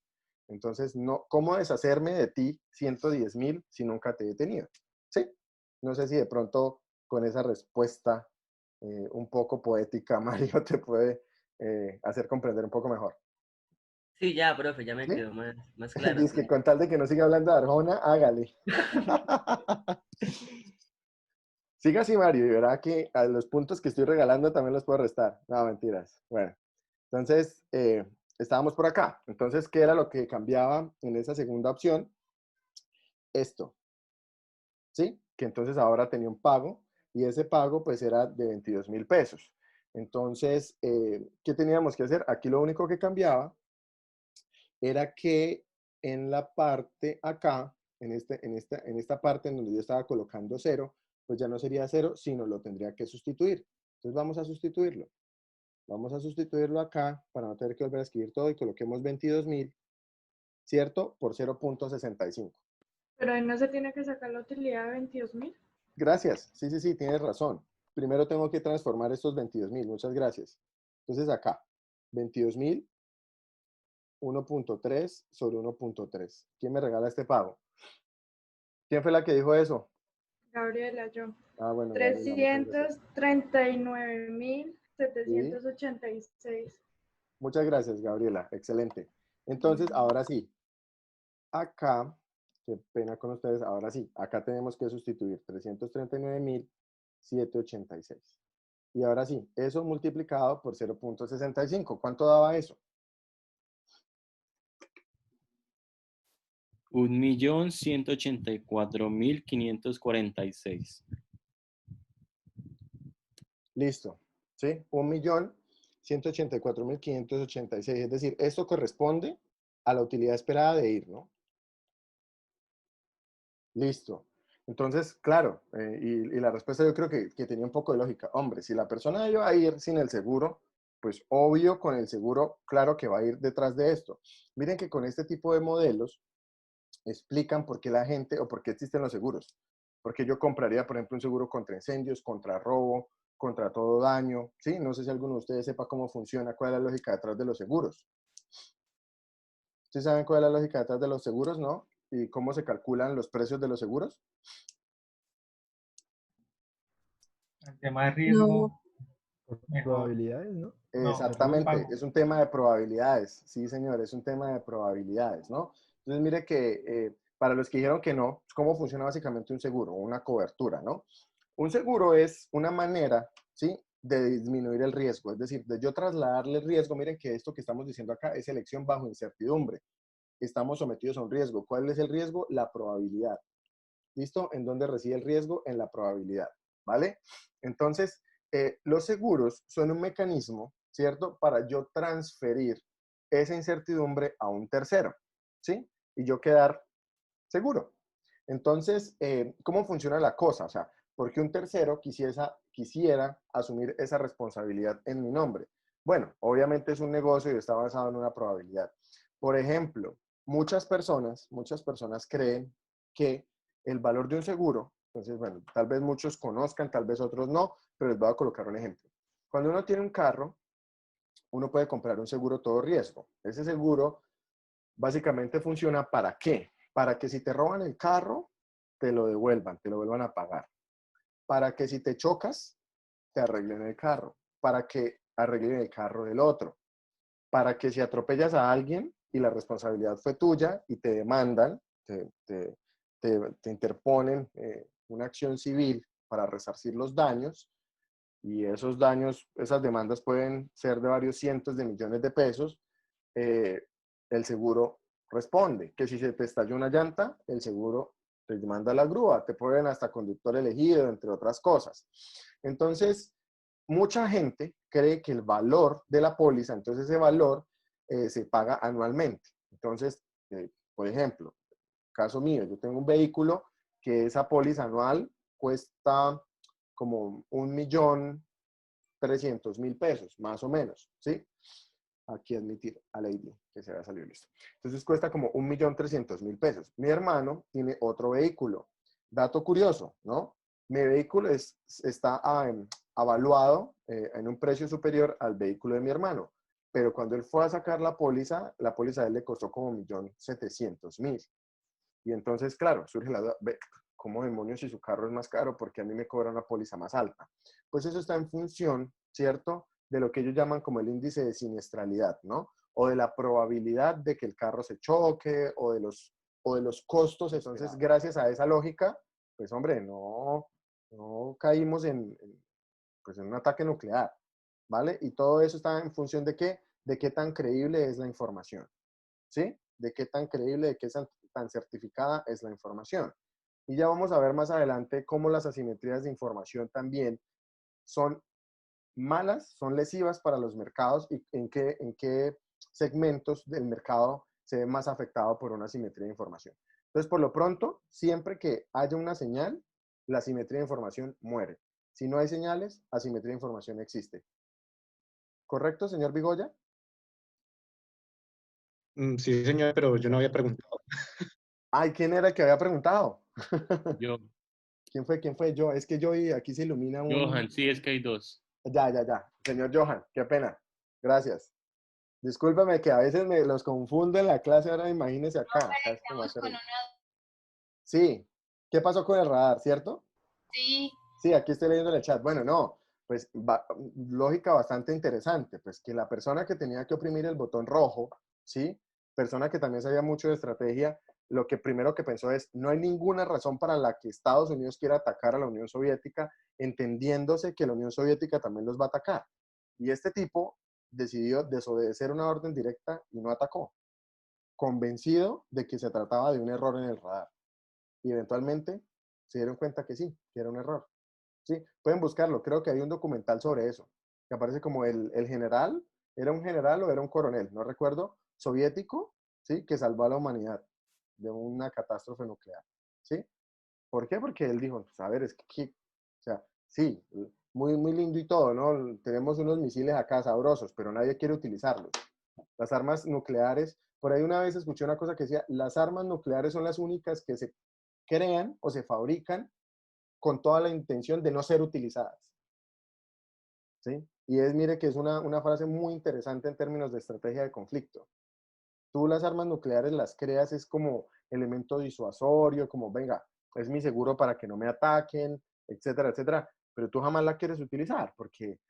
Entonces, no, ¿cómo deshacerme de ti 110.000 si nunca te he tenido? ¿Sí? No sé si de pronto con esa respuesta un poco poética, Mario, te puede hacer comprender un poco mejor. Sí, ya, profe, ya me ¿Sí? quedó más claro, Dice sí. que con tal de que no siga hablando de Arjona, hágale. Siga así, Mario, y verá que a los puntos que estoy regalando también los puedo restar. No, mentiras. Bueno, entonces, estábamos por acá. Entonces, ¿qué era lo que cambiaba en esa segunda opción? Esto, ¿sí? Que entonces ahora tenía un pago y ese pago pues era de 22.000 pesos. Entonces, ¿qué teníamos que hacer? Aquí lo único que cambiaba era que en la parte acá, en esta parte en donde yo estaba colocando 0, pues ya no sería 0, sino lo tendría que sustituir. Entonces vamos a sustituirlo. Vamos a sustituirlo acá para no tener que volver a escribir todo y coloquemos 22.000, ¿cierto? Por 0.65. Pero ahí no se tiene que sacar la utilidad de 22.000. Gracias. Sí, sí, sí, tienes razón. Primero tengo que transformar estos 22.000. Muchas gracias. Entonces acá, 22.000, 1.3 sobre 1.3. ¿Quién me regala este pago? ¿Quién fue la que dijo eso? Gabriela, yo. Ah, bueno, Gabriela, muchas gracias. 339.786. Muchas gracias, Gabriela. Excelente. Entonces, ahora sí, acá, qué pena con ustedes, ahora sí, acá tenemos que sustituir 339.786. Y ahora sí, eso multiplicado por 0.65. ¿Cuánto daba eso? 1.184.546. Listo. ¿Sí? 1.184.586. Es decir, esto corresponde a la utilidad esperada de ir, ¿no? Listo. Entonces, claro, y la respuesta yo creo que tenía un poco de lógica. Hombre, si la persona iba a ir sin el seguro, pues obvio con el seguro, claro que va a ir detrás de esto. Miren que con este tipo de modelos explican por qué la gente o por qué existen los seguros. Porque yo compraría, por ejemplo, un seguro contra incendios, contra robo, contra todo daño, ¿sí? No sé si alguno de ustedes sepa cómo funciona, cuál es la lógica detrás de los seguros. ¿Ustedes saben cuál es la lógica detrás de los seguros, no? ¿Y cómo se calculan los precios de los seguros? El tema de riesgo, Por mejor. probabilidades, ¿no? No, De riesgo. Exactamente, pago. es un tema de probabilidades. Sí, señor, es un tema de probabilidades, ¿no? Entonces, mire que para los que dijeron que no, ¿cómo funciona básicamente un seguro? Una cobertura, ¿no? Un seguro es una manera, ¿sí? De disminuir el riesgo, es decir, de yo trasladarle el riesgo. Miren que esto que estamos diciendo acá es elección bajo incertidumbre. Estamos sometidos a un riesgo. ¿Cuál es el riesgo? La probabilidad. ¿Listo? ¿En dónde reside el riesgo? En la probabilidad, ¿vale? Entonces, los seguros son un mecanismo, ¿cierto? Para yo transferir esa incertidumbre a un tercero, ¿sí? Y yo quedar seguro. Entonces, ¿cómo funciona la cosa? O sea, ¿por qué un tercero quisiera asumir esa responsabilidad en mi nombre? Bueno, obviamente es un negocio y está basado en una probabilidad. Por ejemplo, muchas personas creen que el valor de un seguro, entonces, bueno, tal vez muchos conozcan, tal vez otros no, pero les voy a colocar un ejemplo. Cuando uno tiene un carro, uno puede comprar un seguro todo riesgo. Ese seguro básicamente funciona ¿para qué? Para que si te roban el carro, te lo devuelvan, te lo vuelvan a pagar. Para que si te chocas, te arreglen el carro. Para que arreglen el carro del otro. Para que si atropellas a alguien y la responsabilidad fue tuya y te demandan, te interponen una acción civil para resarcir los daños, y esos daños, esas demandas pueden ser de varios cientos de millones de pesos, el seguro responde. Que si se te estalla una llanta, el seguro te manda la grúa, te ponen hasta conductor elegido, entre otras cosas. Entonces, mucha gente cree que el valor de la póliza, entonces ese valor se paga anualmente. Entonces, por ejemplo, caso mío, yo tengo un vehículo que esa póliza anual cuesta como 1.300.000 pesos, más o menos, ¿sí? Aquí admitir a Lady, que se va a salir listo. Entonces cuesta como 1.300.000 pesos. Mi hermano tiene otro vehículo. Dato curioso, ¿no? Mi vehículo está avaluado en un precio superior al vehículo de mi hermano. Pero cuando él fue a sacar la póliza a él le costó como 1.700.000. Y entonces, claro, surge la duda, ¿cómo demonios si su carro es más caro? Porque a mí me cobra una póliza más alta. Pues eso está en función, ¿cierto?, de lo que ellos llaman como el índice de siniestralidad, ¿no? O de la probabilidad de que el carro se choque o de los costos. Entonces, gracias a esa lógica, pues hombre, no caímos pues, en un ataque nuclear, ¿vale? Y todo eso está en función de qué, de qué tan creíble es la información, ¿sí? De qué tan creíble, de qué tan certificada es la información. Y ya vamos a ver más adelante cómo las asimetrías de información también son malas, son lesivas para los mercados y en qué segmentos del mercado se ve más afectado por una asimetría de información. Entonces, por lo pronto, siempre que haya una señal, la asimetría de información muere. Si no hay señales, asimetría de información existe. ¿Correcto, señor Bigoya? Sí, señor, pero yo no había preguntado. Ay, ¿quién era el que había preguntado? Yo, ¿Quién fue? ¿Quién fue? Yo. Es que yo y aquí se ilumina un... Johan, sí, es que hay dos. Ya. Señor Johan, qué pena. Gracias. Discúlpame que a veces me los confundo en la clase, ahora imagínese acá. Acá es como Estamos hacer- con una... Sí. ¿Qué pasó con el radar, cierto? Sí, Sí, aquí estoy leyendo en el chat. Bueno, no, pues lógica bastante interesante, pues que la persona que tenía que oprimir el botón rojo, ¿sí? Persona que también sabía mucho de estrategia, lo que primero que pensó es, no hay ninguna razón para la que Estados Unidos quiera atacar a la Unión Soviética, entendiéndose que la Unión Soviética también los va a atacar. Y este tipo decidió desobedecer una orden directa y no atacó, convencido de que se trataba de un error en el radar. Y eventualmente se dieron cuenta que sí, que era un error. Sí, pueden buscarlo. Creo que hay un documental sobre eso, que aparece como el general, ¿era un general o era un coronel? No recuerdo, soviético, ¿sí? Que salvó a la humanidad de una catástrofe nuclear, ¿sí? ¿Por qué? Porque él dijo, pues, a ver, es que, o sea, sí, muy, muy lindo y todo, ¿no? Tenemos unos misiles acá sabrosos, pero nadie quiere utilizarlos. Las armas nucleares, por ahí una vez escuché una cosa que decía, las armas nucleares son las únicas que se crean o se fabrican con toda la intención de no ser utilizadas. ¿Sí? Y mire que es una frase muy interesante en términos de estrategia de conflicto. Tú las armas nucleares las creas es como elemento disuasorio, como venga, es mi seguro para que no me ataquen, etcétera, etcétera, pero tú jamás la quieres utilizar porque,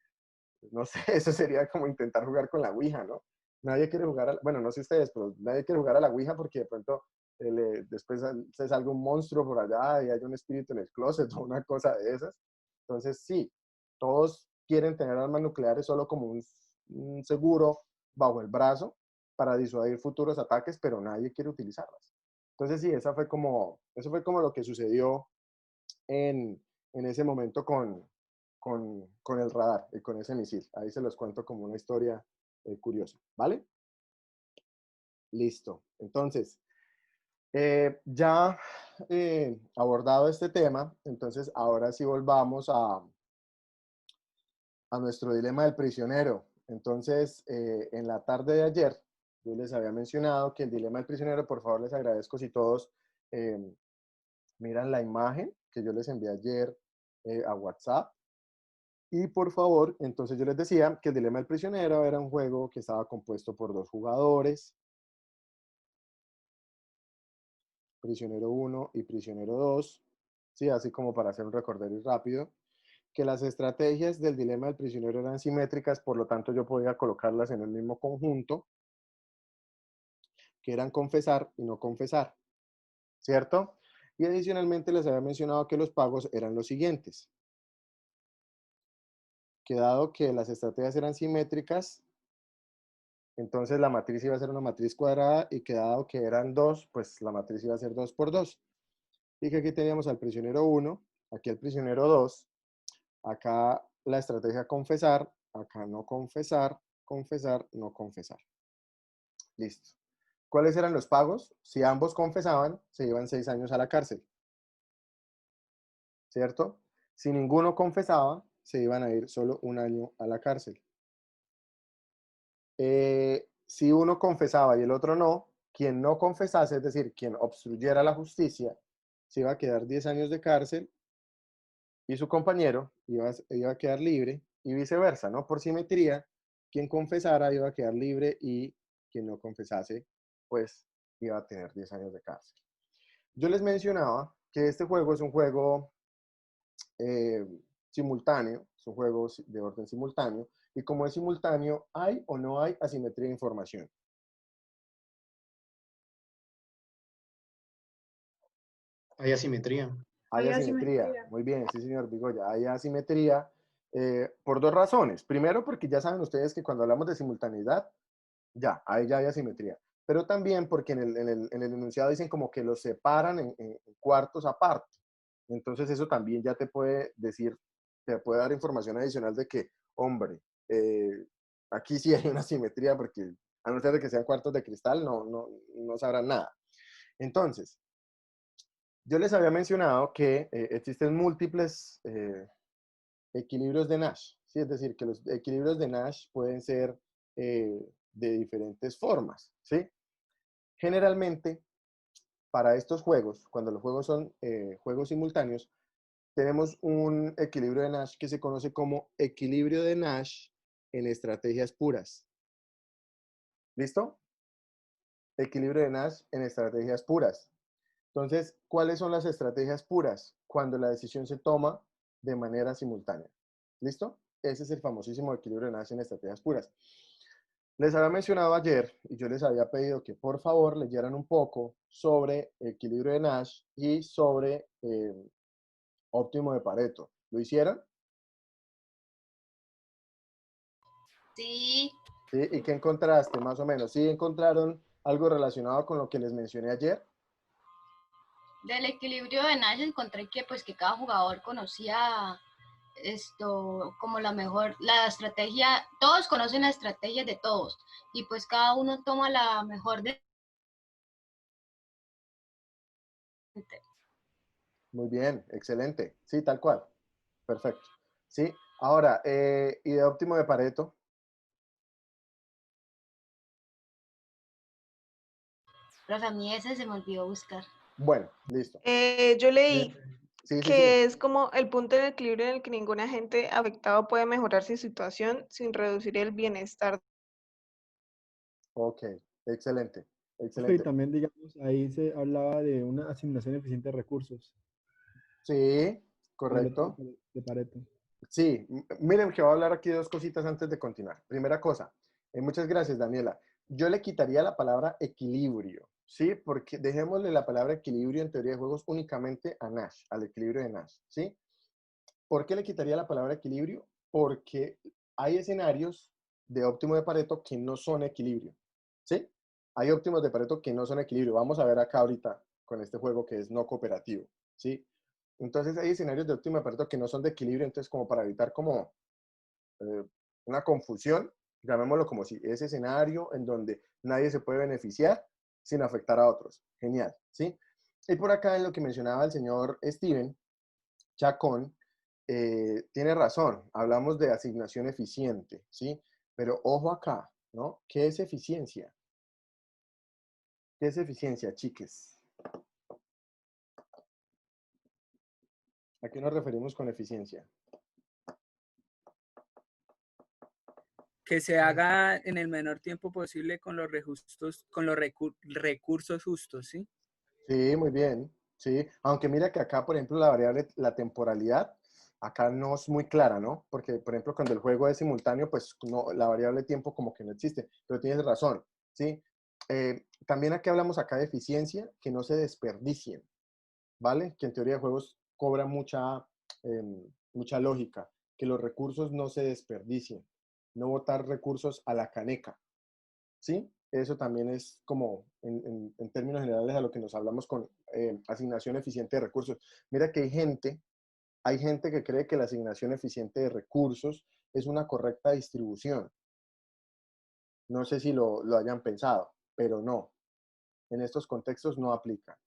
no sé, eso sería como intentar jugar con la ouija, ¿no? Nadie quiere jugar, bueno, no sé ustedes, pero nadie quiere jugar a la ouija porque de pronto después se salga un monstruo por allá y hay un espíritu en el closet o una cosa de esas. Entonces, sí, todos quieren tener armas nucleares solo como un seguro bajo el brazo para disuadir futuros ataques, pero nadie quiere utilizarlas. Entonces, sí, eso fue como lo que sucedió en ese momento con el radar y con ese misil. Ahí se los cuento como una historia curiosa, ¿vale? Listo. Entonces, ya abordado este tema, entonces ahora sí volvamos a nuestro dilema del prisionero. Entonces, en la tarde de ayer, yo les había mencionado que el dilema del prisionero, por favor les agradezco si todos miran la imagen que yo les envié ayer a WhatsApp. Y por favor, entonces yo les decía que el dilema del prisionero era un juego que estaba compuesto por 2 jugadores, prisionero 1 y prisionero 2, ¿sí? Así como para hacer un recorderis rápido, que las estrategias del dilema del prisionero eran simétricas, por lo tanto yo podía colocarlas en el mismo conjunto, que eran confesar y no confesar, ¿cierto? Y adicionalmente les había mencionado que los pagos eran los siguientes. Que dado que las estrategias eran simétricas, entonces la matriz iba a ser una matriz cuadrada y que dado que eran 2, pues la matriz iba a ser 2 por 2. Y que aquí teníamos al prisionero 1, aquí al prisionero 2, acá la estrategia confesar acá no confesar, confesar, no confesar. Listo. ¿Cuáles eran los pagos? Si ambos confesaban, se iban 6 años a la cárcel. ¿Cierto? Si ninguno confesaba, se iban a ir solo 1 año a la cárcel. Si uno confesaba y el otro no, quien no confesase, es decir, quien obstruyera la justicia, se iba a quedar 10 años de cárcel y su compañero iba a quedar libre y viceversa, ¿no? Por simetría, quien confesara iba a quedar libre y quien no confesase, pues iba a tener 10 años de cárcel. Yo les mencionaba que este juego es un juego simultáneo, es un juego de orden simultáneo, y como es simultáneo, ¿hay o no hay asimetría de información? Hay asimetría. Hay Hay asimetría. asimetría. Muy bien, sí, señor Bigoya. Hay asimetría por 2 razones. Primero, porque ya saben ustedes que cuando hablamos de simultaneidad, ahí ya hay asimetría. Pero también porque en el enunciado dicen como que los separan en cuartos aparte. Entonces eso también ya te puede decir, te puede dar información adicional de que, hombre, aquí sí hay una asimetría porque a no ser de que sean cuartos de cristal, no sabrán nada. Entonces, yo les había mencionado que existen múltiples equilibrios de Nash, ¿sí? Es decir, que los equilibrios de Nash pueden ser de diferentes formas, ¿sí? Generalmente, para estos juegos, cuando los juegos son juegos simultáneos, tenemos un equilibrio de Nash que se conoce como equilibrio de Nash en estrategias puras. ¿Listo? Equilibrio de Nash en estrategias puras. Entonces, ¿cuáles son las estrategias puras? Cuando la decisión se toma de manera simultánea. ¿Listo? Ese es el famosísimo equilibrio de Nash en estrategias puras. Les había mencionado ayer y yo les había pedido que por favor leyeran un poco sobre equilibrio de Nash y sobre óptimo de Pareto. ¿Lo hicieron? Sí, ¿Sí? ¿Y qué encontraste más o menos? ¿Sí encontraron algo relacionado con lo que les mencioné ayer? del equilibrio de Nash encontré que pues que cada jugador conocía esto como la mejor, la estrategia, todos conocen la estrategia de todos y pues cada uno toma la mejor de... Muy bien, excelente. Sí, tal cual. Perfecto. Sí, ahora, ¿y de óptimo de Pareto? Pero a mí ese se me olvidó buscar. Bueno, listo. Yo leí Sí, sí, sí. que es como el punto de equilibrio en el que ningún agente afectado puede mejorar su situación sin reducir el bienestar. Ok, excelente, Justo, y excelente. también, digamos, ahí se hablaba de una asignación eficiente de recursos. Sí, El método correcto. de Pareto. Sí, miren que voy a hablar aquí de 2 cositas antes de continuar. Primera cosa, muchas gracias, Daniela. Yo le quitaría la palabra equilibrio, ¿sí? Porque dejémosle la palabra equilibrio en teoría de juegos únicamente a Nash, al equilibrio de Nash, ¿sí? ¿Por qué le quitaría la palabra equilibrio? Porque hay escenarios de óptimo de Pareto que no son equilibrio, ¿sí? Hay óptimos de Pareto que no son equilibrio. Vamos a ver acá ahorita con este juego que es no cooperativo, ¿sí? Entonces hay escenarios de óptimo de Pareto que no son de equilibrio, entonces como para evitar como eh, una confusión, llamémoslo como si ese escenario en donde nadie se puede beneficiar sin afectar a otros. Genial, ¿sí? Y por acá en lo que mencionaba el señor Steven Chacón, tiene razón, hablamos de asignación eficiente, ¿sí? Pero ojo acá, ¿no? ¿Qué es eficiencia? ¿Qué es eficiencia, chiques? ¿A qué nos referimos con eficiencia? Que se haga en el menor tiempo posible con los con los recursos justos, ¿sí? Sí, muy bien, sí. Aunque mira que acá, por ejemplo, la variable, la temporalidad, acá no es muy clara, ¿no? Porque, por ejemplo, cuando el juego es simultáneo, pues no, la variable tiempo como que no existe, pero tienes razón, ¿sí? También aquí hablamos acá de eficiencia, que no se desperdicien, ¿vale? Que en teoría de juegos cobra mucha lógica, que los recursos no se desperdicien, no botar recursos a la caneca, ¿sí? Eso también es como, en términos generales, a lo que nos hablamos con asignación eficiente de recursos. Mira que hay gente que cree que la asignación eficiente de recursos es una correcta distribución. No sé si lo hayan pensado, pero no. En estos contextos no aplica.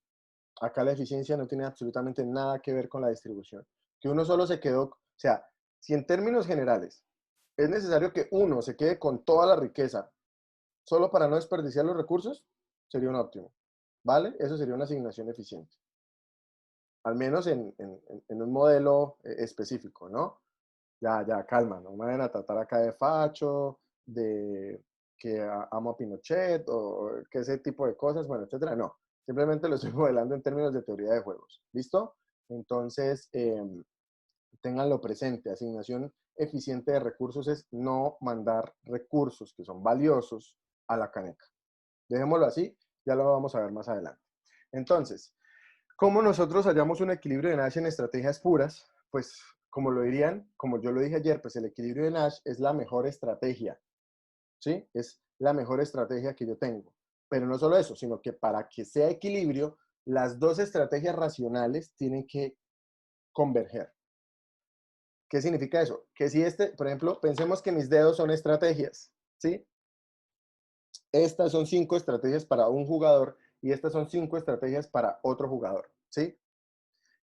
Acá la eficiencia no tiene absolutamente nada que ver con la distribución. Que uno solo se quedó, o sea, si en términos generales es necesario que uno se quede con toda la riqueza solo para no desperdiciar los recursos, sería un óptimo, ¿vale? Eso sería una asignación eficiente. Al menos en un modelo específico, ¿no? Ya, calma, no me vayan a tratar acá de facho, de que amo a Pinochet o que ese tipo de cosas, bueno, etcétera. No, simplemente lo estoy modelando en términos de teoría de juegos. ¿Listo? Entonces, ténganlo presente. Asignación eficiente de recursos es no mandar recursos que son valiosos a la caneca. Dejémoslo así, ya lo vamos a ver más adelante. Entonces, ¿cómo nosotros hallamos un equilibrio de Nash en estrategias puras? Pues, como lo dirían, como yo lo dije ayer, pues el equilibrio de Nash es la mejor estrategia, ¿sí? Es la mejor estrategia que yo tengo. Pero no solo eso, sino que para que sea equilibrio, las dos estrategias racionales tienen que converger. ¿Qué significa eso? Que si por ejemplo, pensemos que mis dedos son estrategias, ¿sí? Estas son 5 estrategias para un jugador y estas son 5 estrategias para otro jugador, ¿sí?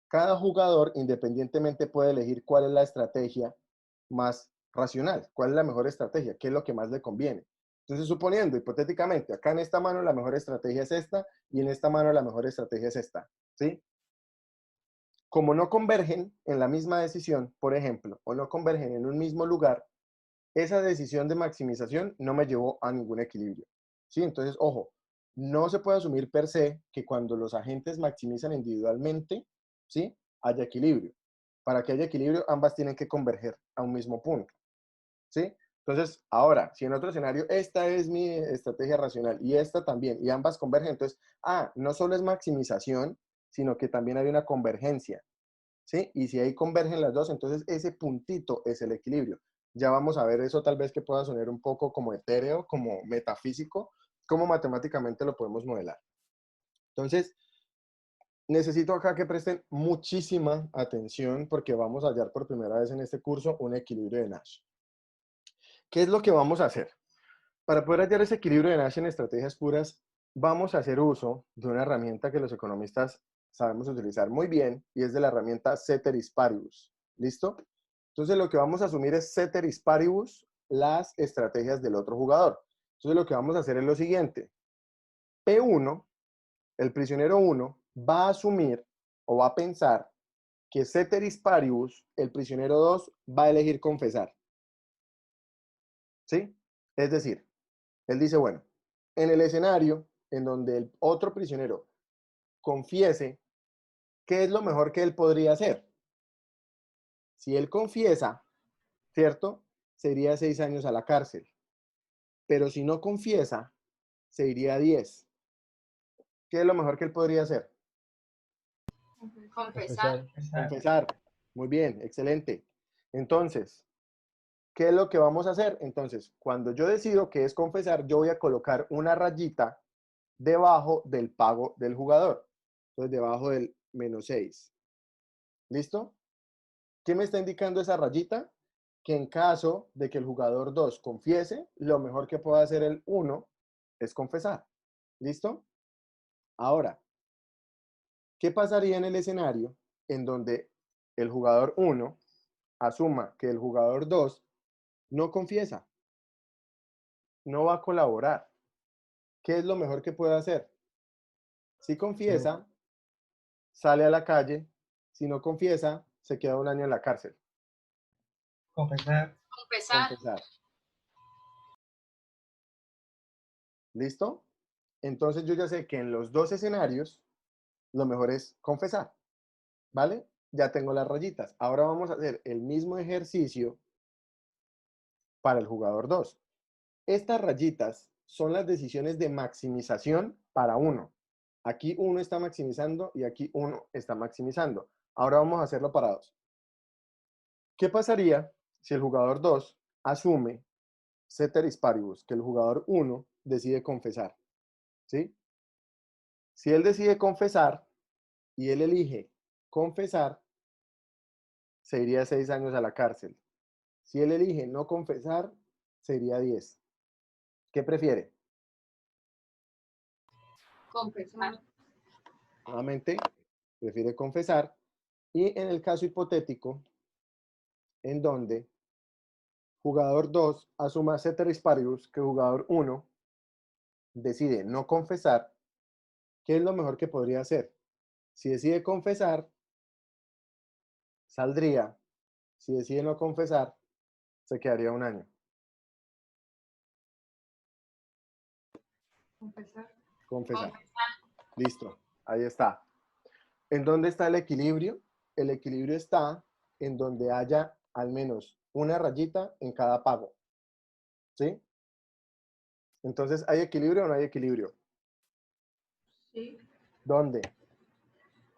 Cada jugador independientemente puede elegir cuál es la estrategia más racional, cuál es la mejor estrategia, qué es lo que más le conviene. Entonces, suponiendo, hipotéticamente, acá en esta mano la mejor estrategia es esta y en esta mano la mejor estrategia es esta, ¿sí? Como no convergen en la misma decisión, por ejemplo, o no convergen en un mismo lugar, esa decisión de maximización no me llevó a ningún equilibrio, ¿sí? Entonces, ojo, no se puede asumir per se que cuando los agentes maximizan individualmente, ¿sí? Haya equilibrio. Para que haya equilibrio, ambas tienen que converger a un mismo punto, ¿sí? Entonces, ahora, si en otro escenario esta es mi estrategia racional y esta también, y ambas convergen, entonces, no solo es maximización, sino que también hay una convergencia, ¿sí? Y si ahí convergen las dos, entonces ese puntito es el equilibrio. Ya vamos a ver eso tal vez que pueda sonar un poco como etéreo, como metafísico, cómo matemáticamente lo podemos modelar. Entonces, necesito acá que presten muchísima atención porque vamos a hallar por primera vez en este curso un equilibrio de Nash. ¿Qué es lo que vamos a hacer? Para poder hallar ese equilibrio de Nash en estrategias puras, vamos a hacer uso de una herramienta que los economistas sabemos utilizar muy bien y es de la herramienta Ceteris Paribus. ¿Listo? Entonces lo que vamos a asumir es Ceteris Paribus las estrategias del otro jugador. Entonces lo que vamos a hacer es lo siguiente. P1, el prisionero 1, va a asumir o va a pensar que Ceteris Paribus, el prisionero 2, va a elegir confesar. ¿Sí? Es decir, él dice, bueno, en el escenario en donde el otro prisionero confiese, ¿qué es lo mejor que él podría hacer? Si él confiesa, ¿cierto? Se iría 6 años a la cárcel. Pero si no confiesa, se iría a 10. ¿Qué es lo mejor que él podría hacer? Confesar. Confesar. Muy bien, excelente. Entonces, ¿qué es lo que vamos a hacer? Entonces, cuando yo decido que es confesar, yo voy a colocar una rayita debajo del pago del jugador. Entonces, debajo del -6. ¿Listo? ¿Qué me está indicando esa rayita? Que en caso de que el jugador 2 confiese, lo mejor que puede hacer el 1 es confesar. ¿Listo? Ahora, ¿qué pasaría en el escenario en donde el jugador 1 asuma que el jugador 2 no confiesa, no va a colaborar? ¿Qué es lo mejor que puede hacer? Si confiesa, sale a la calle. Si no confiesa, se queda 1 año en la cárcel. Confesar. Confesar. ¿Listo? Entonces yo ya sé que en los dos escenarios lo mejor es confesar, ¿vale? Ya tengo las rayitas. Ahora vamos a hacer el mismo ejercicio para el jugador 2. Estas rayitas son las decisiones de maximización para uno. Aquí uno está maximizando y aquí uno está maximizando. Ahora vamos a hacerlo para 2. ¿Qué pasaría si el jugador 2 asume ceteris paribus, que el jugador 1 decide confesar? ¿Sí? Si él decide confesar y él elige confesar, se iría 6 años a la cárcel. Si él elige no confesar, sería 10. ¿Qué prefiere? Confesar. Nuevamente, prefiere confesar. Y en el caso hipotético, en donde jugador 2 asuma ceteris paribus, que jugador 1 decide no confesar, ¿qué es lo mejor que podría hacer? Si decide confesar, saldría. Si decide no confesar, se quedaría un año. Confesar. Confesar. Listo. Ahí está. ¿En dónde está el equilibrio? El equilibrio está en donde haya al menos una rayita en cada pago. ¿Sí? Entonces, ¿hay equilibrio o no hay equilibrio? Sí, ¿Dónde?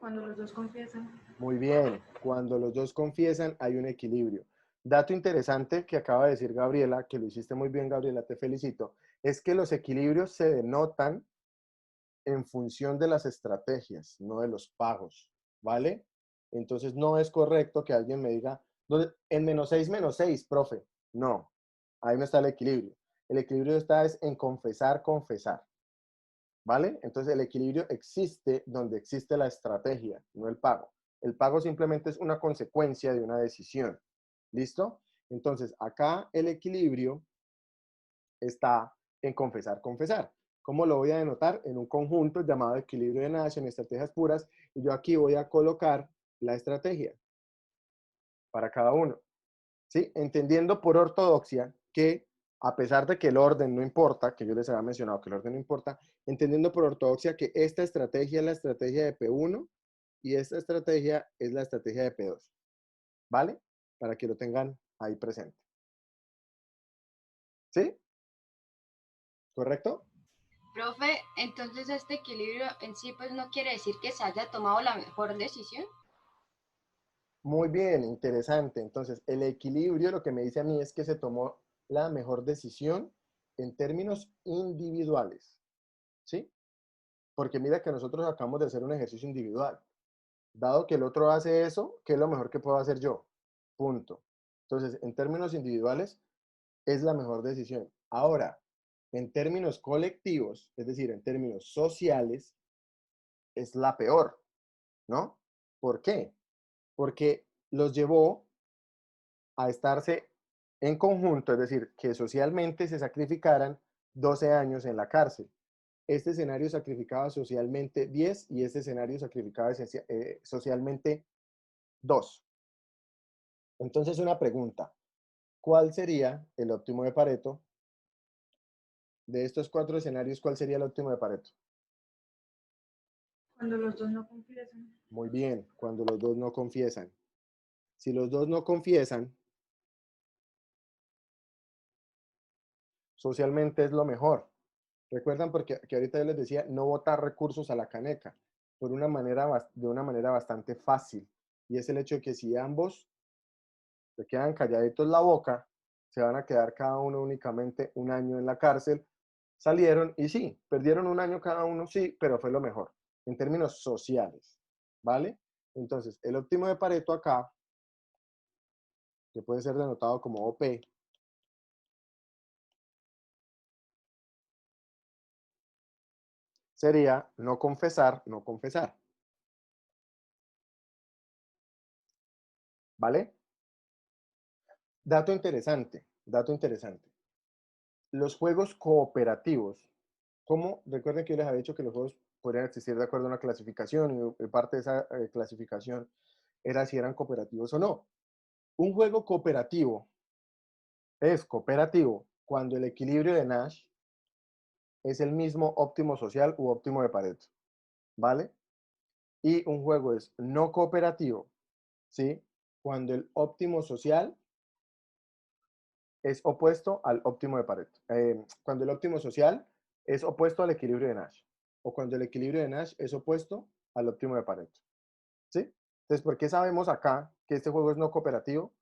cuando los dos confiesan. Muy bien. Cuando los dos confiesan, hay un equilibrio. Dato interesante que acaba de decir Gabriela, que lo hiciste muy bien, Gabriela, te felicito, es que los equilibrios se denotan en función de las estrategias, no de los pagos, ¿vale? Entonces no es correcto que alguien me diga, en menos 6, profe. No, ahí no está el equilibrio. El equilibrio está es en confesar, confesar, ¿vale? Entonces el equilibrio existe donde existe la estrategia, no el pago. El pago simplemente es una consecuencia de una decisión, ¿listo? Entonces acá el equilibrio está en confesar, confesar. ¿Cómo lo voy a denotar? En un conjunto llamado equilibrio de Nash en estrategias puras, y yo aquí voy a colocar la estrategia para cada uno. ¿Sí? Entendiendo por ortodoxia que, a pesar de que el orden no importa, que yo les había mencionado que el orden no importa, entendiendo por ortodoxia que esta estrategia es la estrategia de P1 y esta estrategia es la estrategia de P2. ¿Vale? Para que lo tengan ahí presente. ¿Sí? ¿Correcto? Profe, entonces este equilibrio en sí pues no quiere decir que se haya tomado la mejor decisión. Muy bien, interesante. Entonces, el equilibrio lo que me dice a mí es que se tomó la mejor decisión en términos individuales, ¿sí? Porque mira que nosotros acabamos de hacer un ejercicio individual. Dado que el otro hace eso, ¿qué es lo mejor que puedo hacer yo? Punto. Entonces, en términos individuales, es la mejor decisión. Ahora, en términos colectivos, es decir, en términos sociales, es la peor, ¿no? ¿Por qué? Porque los llevó a estarse en conjunto, es decir, que socialmente se sacrificaran 12 años en la cárcel. Este escenario sacrificaba socialmente 10 y este escenario sacrificaba socialmente 2. Entonces, una pregunta, ¿cuál sería el óptimo de Pareto? De estos 4 escenarios, ¿cuál sería el óptimo de Pareto? Cuando los dos no confiesan. Muy bien, cuando los dos no confiesan. Si los dos no confiesan, socialmente es lo mejor. Recuerdan porque que ahorita yo les decía, no botar recursos a la caneca de una manera bastante fácil. Y es el hecho de que si ambos se quedan calladitos la boca, se van a quedar cada uno únicamente un año en la cárcel. Salieron y sí, perdieron un año cada uno, sí, pero fue lo mejor en términos sociales, ¿vale? Entonces, el óptimo de Pareto acá, que puede ser denotado como OP, sería no confesar, no confesar. ¿Vale? Dato interesante, dato interesante. Los juegos cooperativos, ¿cómo? Recuerden que yo les había dicho que los juegos podrían existir de acuerdo a una clasificación y parte de esa clasificación era si eran cooperativos o no. Un juego cooperativo es cooperativo cuando el equilibrio de Nash es el mismo óptimo social u óptimo de Pareto, ¿vale? Y un juego es no cooperativo, ¿sí? Cuando el óptimo social es opuesto al óptimo de Pareto. Cuando el óptimo social es opuesto al equilibrio de Nash. O cuando el equilibrio de Nash es opuesto al óptimo de Pareto. ¿Sí? Entonces, ¿por qué sabemos acá que este juego es no cooperativo?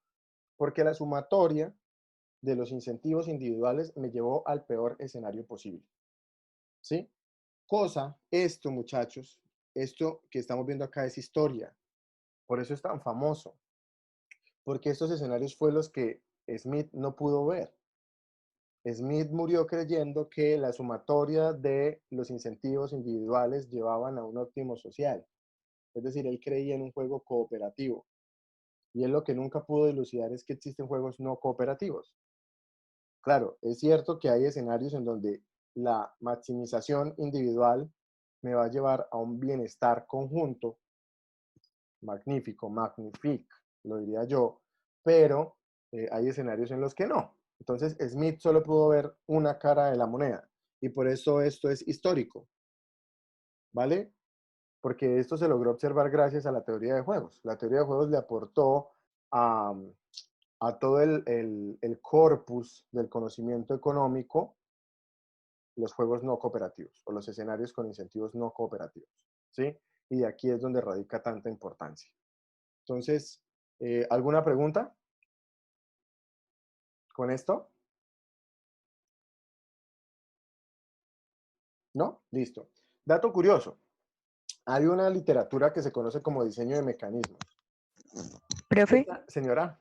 Porque la sumatoria de los incentivos individuales me llevó al peor escenario posible. ¿Sí? Esto muchachos, esto que estamos viendo acá es historia. Por eso es tan famoso. Porque estos escenarios fue los que Smith no pudo ver. Smith murió creyendo que la sumatoria de los incentivos individuales llevaban a un óptimo social. Es decir, él creía en un juego cooperativo. Y él lo que nunca pudo dilucidar es que existen juegos no cooperativos. Claro, es cierto que hay escenarios en donde la maximización individual me va a llevar a un bienestar conjunto, magnífico, magnifique, lo diría yo, pero hay escenarios en los que no. Entonces, Smith solo pudo ver una cara de la moneda y por eso esto es histórico, ¿vale? Porque esto se logró observar gracias a la teoría de juegos. La teoría de juegos le aportó a todo el corpus del conocimiento económico los juegos no cooperativos o los escenarios con incentivos no cooperativos, ¿sí? Y aquí es donde radica tanta importancia. Entonces, ¿alguna pregunta con esto? ¿No? Listo. Dato curioso. Hay una literatura que se conoce como diseño de mecanismos. Profe, Señora.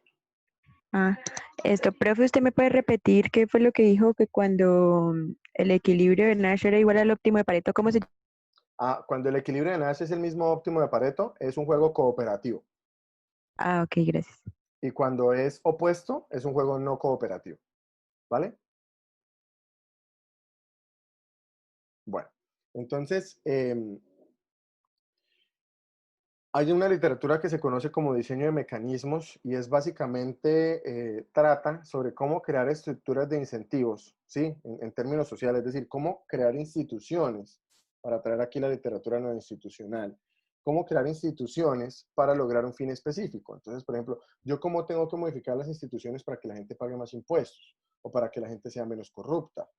profe, ¿usted me puede repetir qué fue lo que dijo que cuando el equilibrio de Nash era igual al óptimo de Pareto, cómo se... Cuando el equilibrio de Nash es el mismo óptimo de Pareto, es un juego cooperativo. Ok, gracias. Y cuando es opuesto, es un juego no cooperativo. ¿Vale? Bueno, entonces, hay una literatura que se conoce como diseño de mecanismos y es básicamente, trata sobre cómo crear estructuras de incentivos, ¿sí? En términos sociales, es decir, cómo crear instituciones, para traer aquí la literatura no institucional, cómo crear instituciones para lograr un fin específico. Entonces, por ejemplo, yo cómo tengo que modificar las instituciones para que la gente pague más impuestos, o para que la gente sea menos corrupta,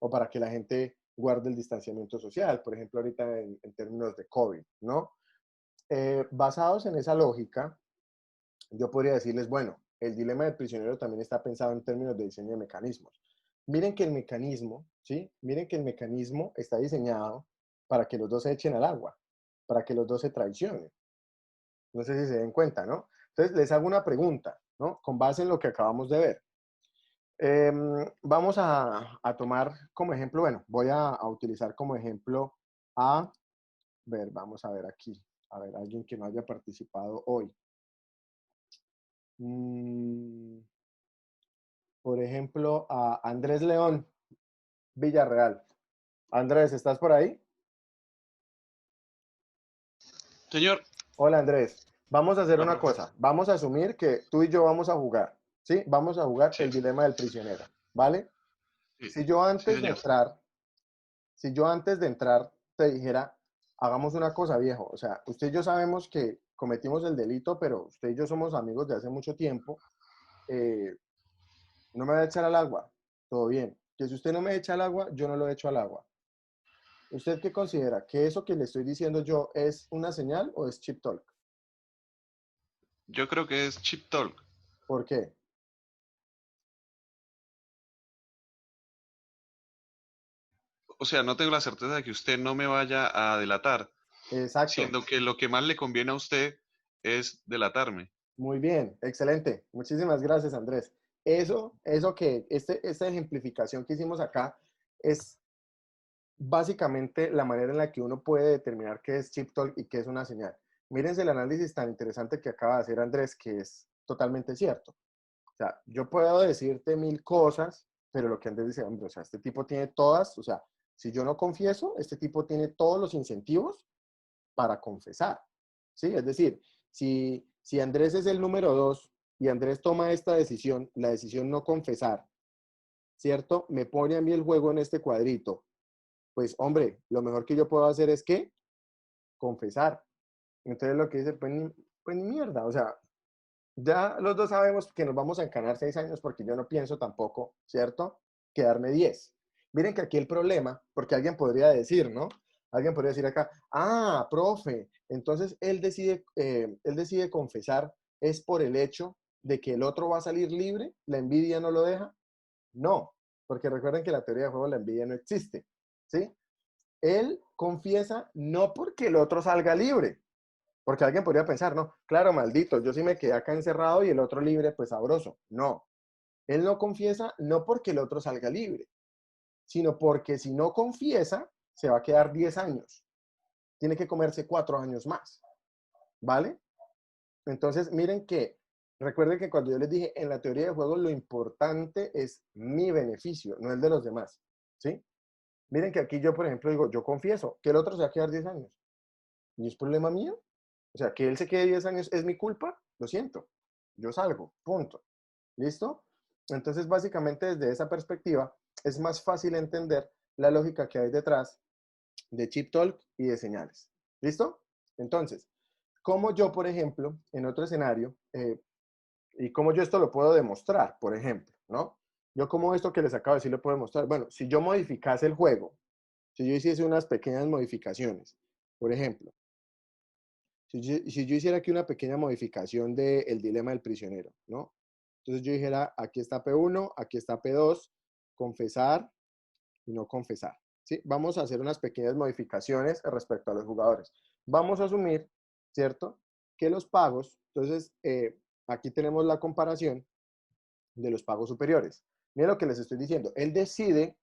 o para que la gente guarde el distanciamiento social, por ejemplo, ahorita en términos de COVID, ¿no? Basados en esa lógica, yo podría decirles, bueno, el dilema del prisionero también está pensado en términos de diseño de mecanismos. Miren que el mecanismo, ¿sí? Miren que el mecanismo está diseñado para que los dos se echen al agua, para que los dos se traicionen. No sé si se den cuenta, ¿no? Entonces, les hago una pregunta, ¿no? Con base en lo que acabamos de ver. Vamos a tomar como ejemplo, bueno, voy a utilizar como ejemplo vamos a ver aquí. A ver, alguien que no haya participado hoy. Por ejemplo, a Andrés León Villarreal. Andrés, ¿estás por ahí? Señor. Hola, Andrés. Vamos a hacer una cosa. Vamos a asumir que tú y yo vamos a jugar, ¿sí? Vamos a jugar el dilema del prisionero, ¿vale? Sí. Si yo antes Sí, de entrar te dijera, hagamos una cosa, viejo. O sea, usted y yo sabemos que cometimos el delito, pero usted y yo somos amigos de hace mucho tiempo. No me va a echar al agua. Todo bien. Que si usted no me echa al agua, yo no lo echo al agua. ¿Usted qué considera? ¿Que eso que le estoy diciendo yo es una señal o es chip talk? Yo creo que es chip talk. ¿Por qué? O sea, no tengo la certeza de que usted no me vaya a delatar. Exacto. Siendo que lo que más le conviene a usted es delatarme. Muy bien, excelente. Muchísimas gracias, Andrés. Esta ejemplificación que hicimos acá es básicamente la manera en la que uno puede determinar qué es chip talk y qué es una señal. Mírense el análisis tan interesante que acaba de hacer Andrés, que es totalmente cierto. O sea, yo puedo decirte 1000 cosas, pero lo que Andrés dice, hombre, o sea, este tipo tiene todas, o sea, si yo no confieso, este tipo tiene todos los incentivos para confesar, ¿sí? Es decir, si Andrés es el número 2 y Andrés toma esta decisión, la decisión no confesar, ¿cierto? Me pone a mí el juego en este cuadrito. Pues, hombre, lo mejor que yo puedo hacer es ¿qué? Confesar. Entonces lo que dice, pues ni mierda, o sea, ya los dos sabemos que nos vamos a encanar 6 años porque yo no pienso tampoco, ¿cierto? Quedarme 10. Miren que aquí el problema, porque alguien podría decir, ¿no? Alguien podría decir acá, profe, entonces él decide confesar es por el hecho de que el otro va a salir libre, la envidia no lo deja. No, porque recuerden que la teoría de juego la envidia no existe, ¿sí? Él confiesa no porque el otro salga libre, porque alguien podría pensar, no, claro, maldito, yo sí me quedé acá encerrado y el otro libre, pues sabroso. No, Él no confiesa no porque el otro salga libre, sino porque si no confiesa, se va a quedar 10 años. Tiene que comerse 4 años más, ¿vale? Entonces, miren que, recuerden que cuando yo les dije en la teoría de juegos, lo importante es mi beneficio, no el de los demás, ¿sí? Miren que aquí yo, por ejemplo, digo, yo confieso que el otro se va a quedar 10 años. ¿Y es problema mío? O sea, que él se quede 10 años es mi culpa, lo siento. Yo salgo, punto. ¿Listo? Entonces, básicamente, desde esa perspectiva, es más fácil entender la lógica que hay detrás de chip talk y de señales. ¿Listo? Entonces, como yo, por ejemplo, en otro escenario, y cómo yo esto lo puedo demostrar, por ejemplo, ¿no? Yo como esto que les acabo de decir lo puedo demostrar. Bueno, si yo modificase el juego, si yo hiciese unas pequeñas modificaciones, por ejemplo, si yo hiciera aquí una pequeña modificación del dilema del prisionero, ¿no? Entonces yo dijera, aquí está P1, aquí está P2, confesar y no confesar, ¿sí? Vamos a hacer unas pequeñas modificaciones respecto a los jugadores. Vamos a asumir, ¿cierto? Que los pagos, entonces, aquí tenemos la comparación de los pagos superiores. Miren lo que les estoy diciendo. Él decide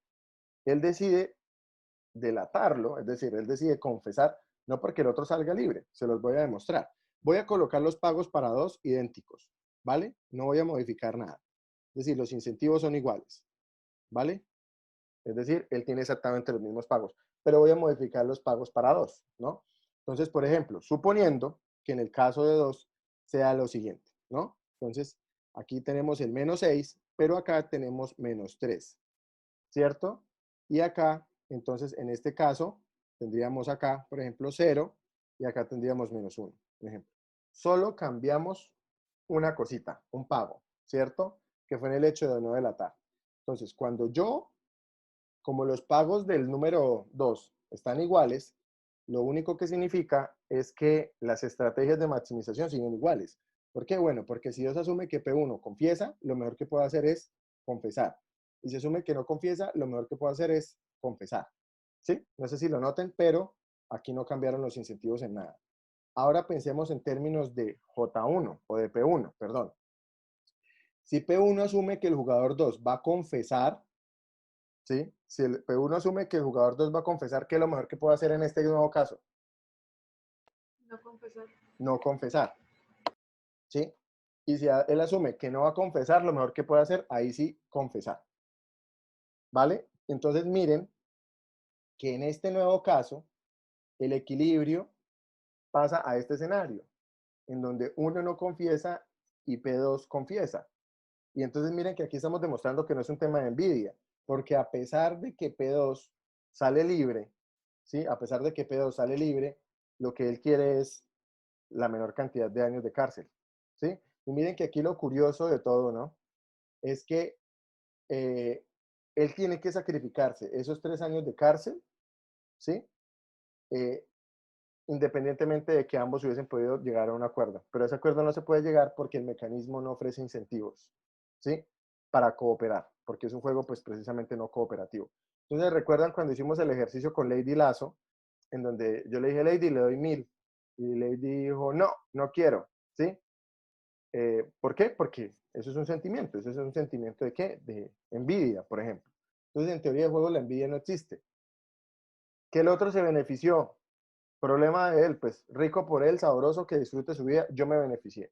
delatarlo, es decir, él decide confesar, no porque el otro salga libre, se los voy a demostrar. Voy a colocar los pagos para dos idénticos, ¿vale? No voy a modificar nada. Es decir, los incentivos son iguales, ¿vale? Es decir, él tiene exactamente los mismos pagos, pero voy a modificar los pagos para dos, ¿no? Entonces, por ejemplo, suponiendo que en el caso de dos sea lo siguiente, ¿no? Entonces, aquí tenemos el -6, pero acá tenemos -3, ¿cierto? Y acá, entonces, en este caso, tendríamos acá, por ejemplo, 0, y acá tendríamos -1, por ejemplo. Solo cambiamos una cosita, un pago, ¿cierto? Que fue en el hecho de no delatar. Entonces, cuando yo, como los pagos del número 2 están iguales, lo único que significa es que las estrategias de maximización siguen iguales. ¿Por qué? Bueno, porque si Dios asume que P1 confiesa, lo mejor que puede hacer es confesar. Y si asume que no confiesa, lo mejor que puede hacer es confesar. ¿Sí? No sé si lo noten, pero aquí no cambiaron los incentivos en nada. Ahora pensemos en términos de J1 o de P1, perdón. Si P1 asume que el jugador 2 va a confesar, ¿sí? Si el P1 asume que el jugador 2 va a confesar, ¿qué es lo mejor que puede hacer en este nuevo caso? No confesar. No confesar, ¿sí? Y si él asume que no va a confesar, lo mejor que puede hacer, ahí sí, confesar. ¿Vale? Entonces miren que en este nuevo caso, el equilibrio pasa a este escenario, en donde uno no confiesa y P2 confiesa. Y entonces miren que aquí estamos demostrando que no es un tema de envidia, porque a pesar de que P2 sale libre, ¿sí? A pesar de que P2 sale libre, lo que él quiere es la menor cantidad de años de cárcel, ¿sí? Y miren que aquí lo curioso de todo, ¿no? Es que él tiene que sacrificarse esos 3 años de cárcel, ¿sí? Independientemente de que ambos hubiesen podido llegar a un acuerdo. Pero ese acuerdo no se puede llegar porque el mecanismo no ofrece incentivos, ¿sí? Para cooperar, porque es un juego pues precisamente no cooperativo. Entonces, ¿recuerdan cuando hicimos el ejercicio con Lady Lazo? En donde yo le dije, Lady, le doy 1000. Y Lady dijo, no, no quiero, ¿sí? ¿Por qué? Porque eso es un sentimiento. ¿Eso es un sentimiento de qué? De envidia, por ejemplo. Entonces, en teoría de juego, la envidia no existe. Que el otro se benefició. Problema de él, pues rico por él, sabroso, que disfrute su vida, yo me beneficié.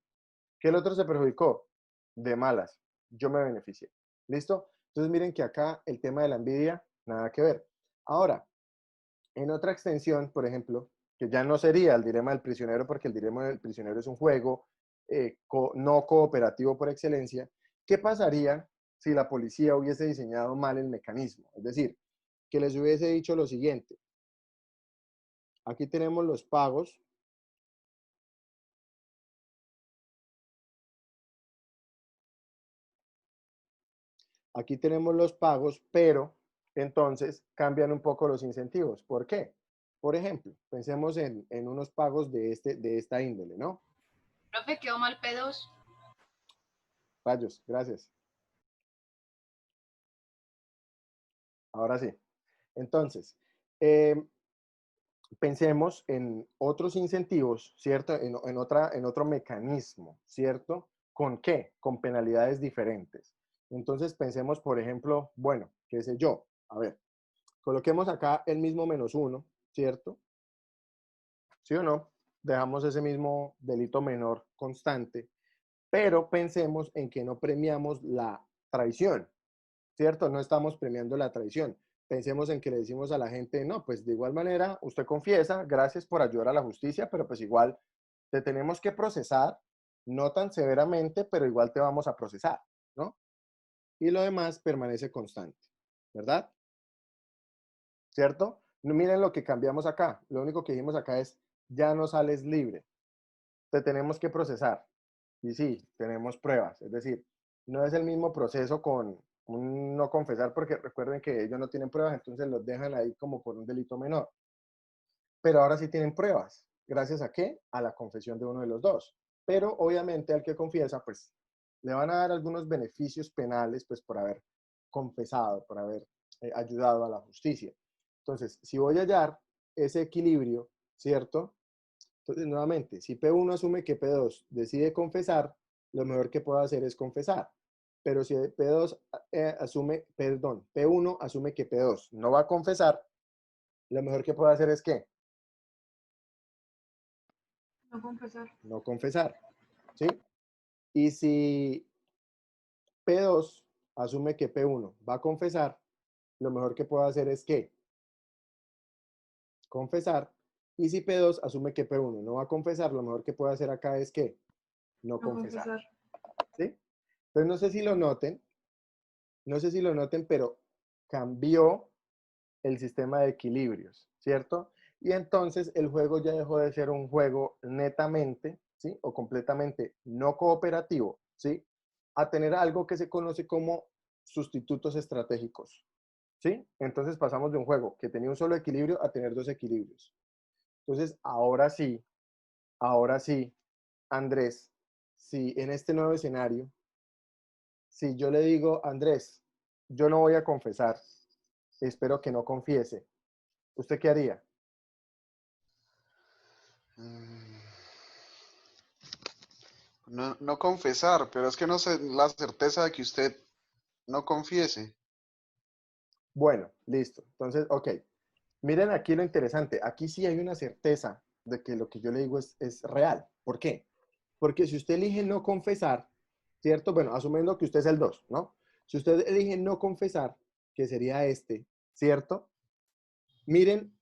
Que el otro se perjudicó, de malas, yo me beneficié. ¿Listo? Entonces miren que acá el tema de la envidia, nada que ver. Ahora, en otra extensión, por ejemplo, que ya no sería el dilema del prisionero, porque el dilema del prisionero es un juego no cooperativo por excelencia, ¿qué pasaría si la policía hubiese diseñado mal el mecanismo? Es decir, que les hubiese dicho lo siguiente. Aquí tenemos los pagos. Aquí tenemos los pagos, pero entonces cambian un poco los incentivos. ¿Por qué? Por ejemplo, pensemos en unos pagos de esta índole, ¿no? Profe, quedó mal P2. Rayos, gracias. Ahora sí. Entonces, pensemos en otros incentivos, ¿cierto? En otro mecanismo, ¿cierto? ¿Con qué? Con penalidades diferentes. Entonces pensemos, por ejemplo, bueno, qué sé yo, a ver, coloquemos acá el mismo -1, ¿cierto? ¿Sí o no? Dejamos ese mismo delito menor constante, pero pensemos en que no premiamos la traición, ¿cierto? No estamos premiando la traición. Pensemos en que le decimos a la gente, no, pues de igual manera, usted confiesa, gracias por ayudar a la justicia, pero pues igual te tenemos que procesar, no tan severamente, pero igual te vamos a procesar, ¿no? Y lo demás permanece constante, ¿verdad? ¿Cierto? Miren lo que cambiamos acá. Lo único que dijimos acá es, ya no sales libre. Te tenemos que procesar. Y sí, tenemos pruebas. Es decir, no es el mismo proceso con un no confesar, porque recuerden que ellos no tienen pruebas, entonces los dejan ahí como por un delito menor. Pero ahora sí tienen pruebas. ¿Gracias a qué? A la confesión de uno de los dos. Pero obviamente al que confiesa, pues le van a dar algunos beneficios penales, pues por haber confesado, por haber ayudado a la justicia. Entonces, si voy a hallar ese equilibrio, ¿cierto? Entonces, nuevamente, si P1 asume que P2 decide confesar, lo mejor que puedo hacer es confesar. Pero si P2 P1 asume que P2 no va a confesar, lo mejor que puedo hacer es ¿qué? No confesar. No confesar, ¿sí? Y si P2 asume que P1 va a confesar, lo mejor que puedo hacer es ¿qué? Confesar. Y si P2 asume que P1 no va a confesar, lo mejor que puedo hacer acá es ¿qué? No No confesar. confesar. ¿Sí? Entonces no sé si lo noten, pero cambió el sistema de equilibrios, ¿cierto? Y entonces el juego ya dejó de ser un juego netamente, ¿sí? O completamente no cooperativo, ¿sí? A tener algo que se conoce como sustitutos estratégicos, ¿sí? Entonces pasamos de un juego que tenía un solo equilibrio a tener dos equilibrios. Entonces, ahora sí, Andrés, si en este nuevo escenario, si yo le digo, Andrés, yo no voy a confesar, espero que no confiese, ¿usted qué haría? No, no confesar, pero es que no sé la certeza de que usted no confiese. Bueno, listo. Entonces, ok. Miren aquí lo interesante. Aquí sí hay una certeza de que lo que yo le digo es real. ¿Por qué? Porque si usted elige no confesar, ¿cierto? Bueno, asumiendo que usted es el 2, ¿no? Si usted elige no confesar, que sería este, ¿cierto? Miren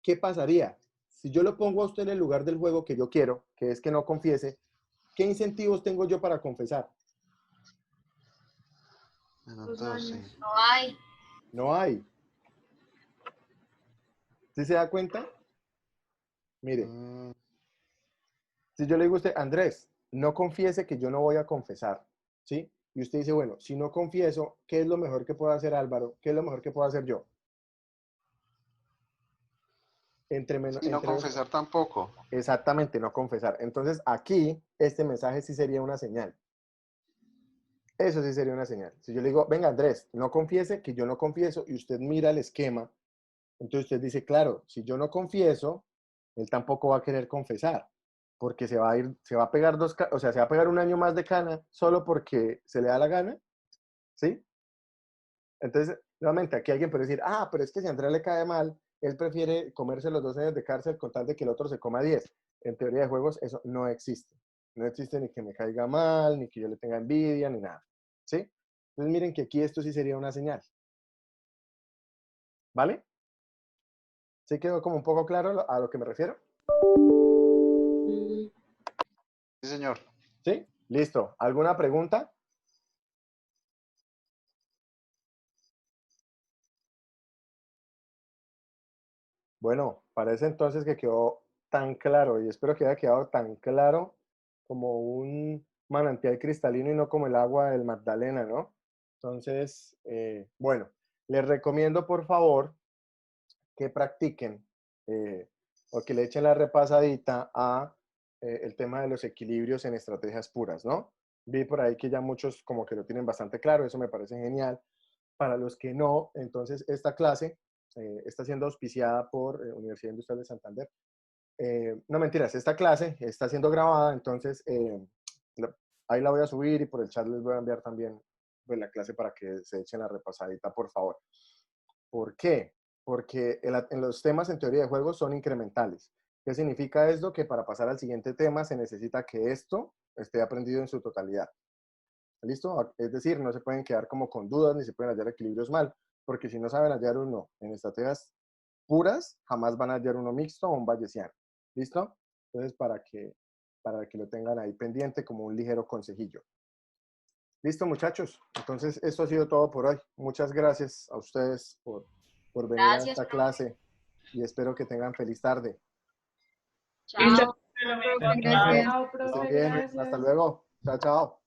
qué pasaría. Si yo lo pongo a usted en el lugar del juego que yo quiero, que es que no confiese, ¿qué incentivos tengo yo para confesar? Los daños. No hay. No hay. ¿Sí se da cuenta? Mire, si yo le digo a usted, Andrés, no confiese que yo no voy a confesar, ¿sí? Y usted dice, bueno, si no confieso, ¿qué es lo mejor que puedo hacer Álvaro? ¿Qué es lo mejor que puedo hacer yo? Y no confesar tampoco. Exactamente, no confesar. Entonces, aquí, este mensaje sí sería una señal. Eso sí sería una señal. Si yo le digo, venga, Andrés, no confiese que yo no confieso, y usted mira el esquema, entonces usted dice, claro, si yo no confieso, él tampoco va a querer confesar, porque se va a ir, se va a pegar o sea, se va a pegar un año más de cana solo porque se le da la gana, ¿sí? Entonces, nuevamente, aquí alguien puede decir, ah, pero es que si a Andrés le cae mal, él prefiere comerse los 2 años de cárcel con tal de que el otro se coma 10. En teoría de juegos, eso no existe. No existe ni que me caiga mal, ni que yo le tenga envidia, ni nada, ¿sí? Entonces, miren que aquí esto sí sería una señal. ¿Vale? ¿Sí quedó como un poco claro a lo que me refiero? Sí, señor. ¿Sí? Listo. ¿Alguna pregunta? Bueno, parece entonces que quedó tan claro y espero que haya quedado tan claro como un manantial cristalino y no como el agua del Magdalena, ¿no? Entonces, bueno, les recomiendo por favor que practiquen o que le echen la repasadita a el tema de los equilibrios en estrategias puras, ¿no? Vi por ahí que ya muchos como que lo tienen bastante claro, eso me parece genial. Para los que no, entonces esta clase está siendo auspiciada por Universidad Industrial de Santander. No mentiras, esta clase está siendo grabada, entonces ahí la voy a subir y por el chat les voy a enviar también pues, la clase para que se echen la repasadita, por favor. ¿Por qué? Porque en los temas en teoría de juegos son incrementales. ¿Qué significa esto? Que para pasar al siguiente tema se necesita que esto esté aprendido en su totalidad. ¿Listo? Es decir, no se pueden quedar como con dudas ni se pueden hallar equilibrios mal, porque si no saben hallar uno en estrategias puras, jamás van a hallar uno mixto o un bayesiano. ¿Listo? Entonces, para que lo tengan ahí pendiente como un ligero consejillo. Listo, muchachos. Entonces, esto ha sido todo por hoy. Muchas gracias a ustedes por venir a Gracias, esta clase y espero que tengan feliz tarde. Chao. Chao, profe, Que estén gracias. bien. Hasta luego. Chao, chao.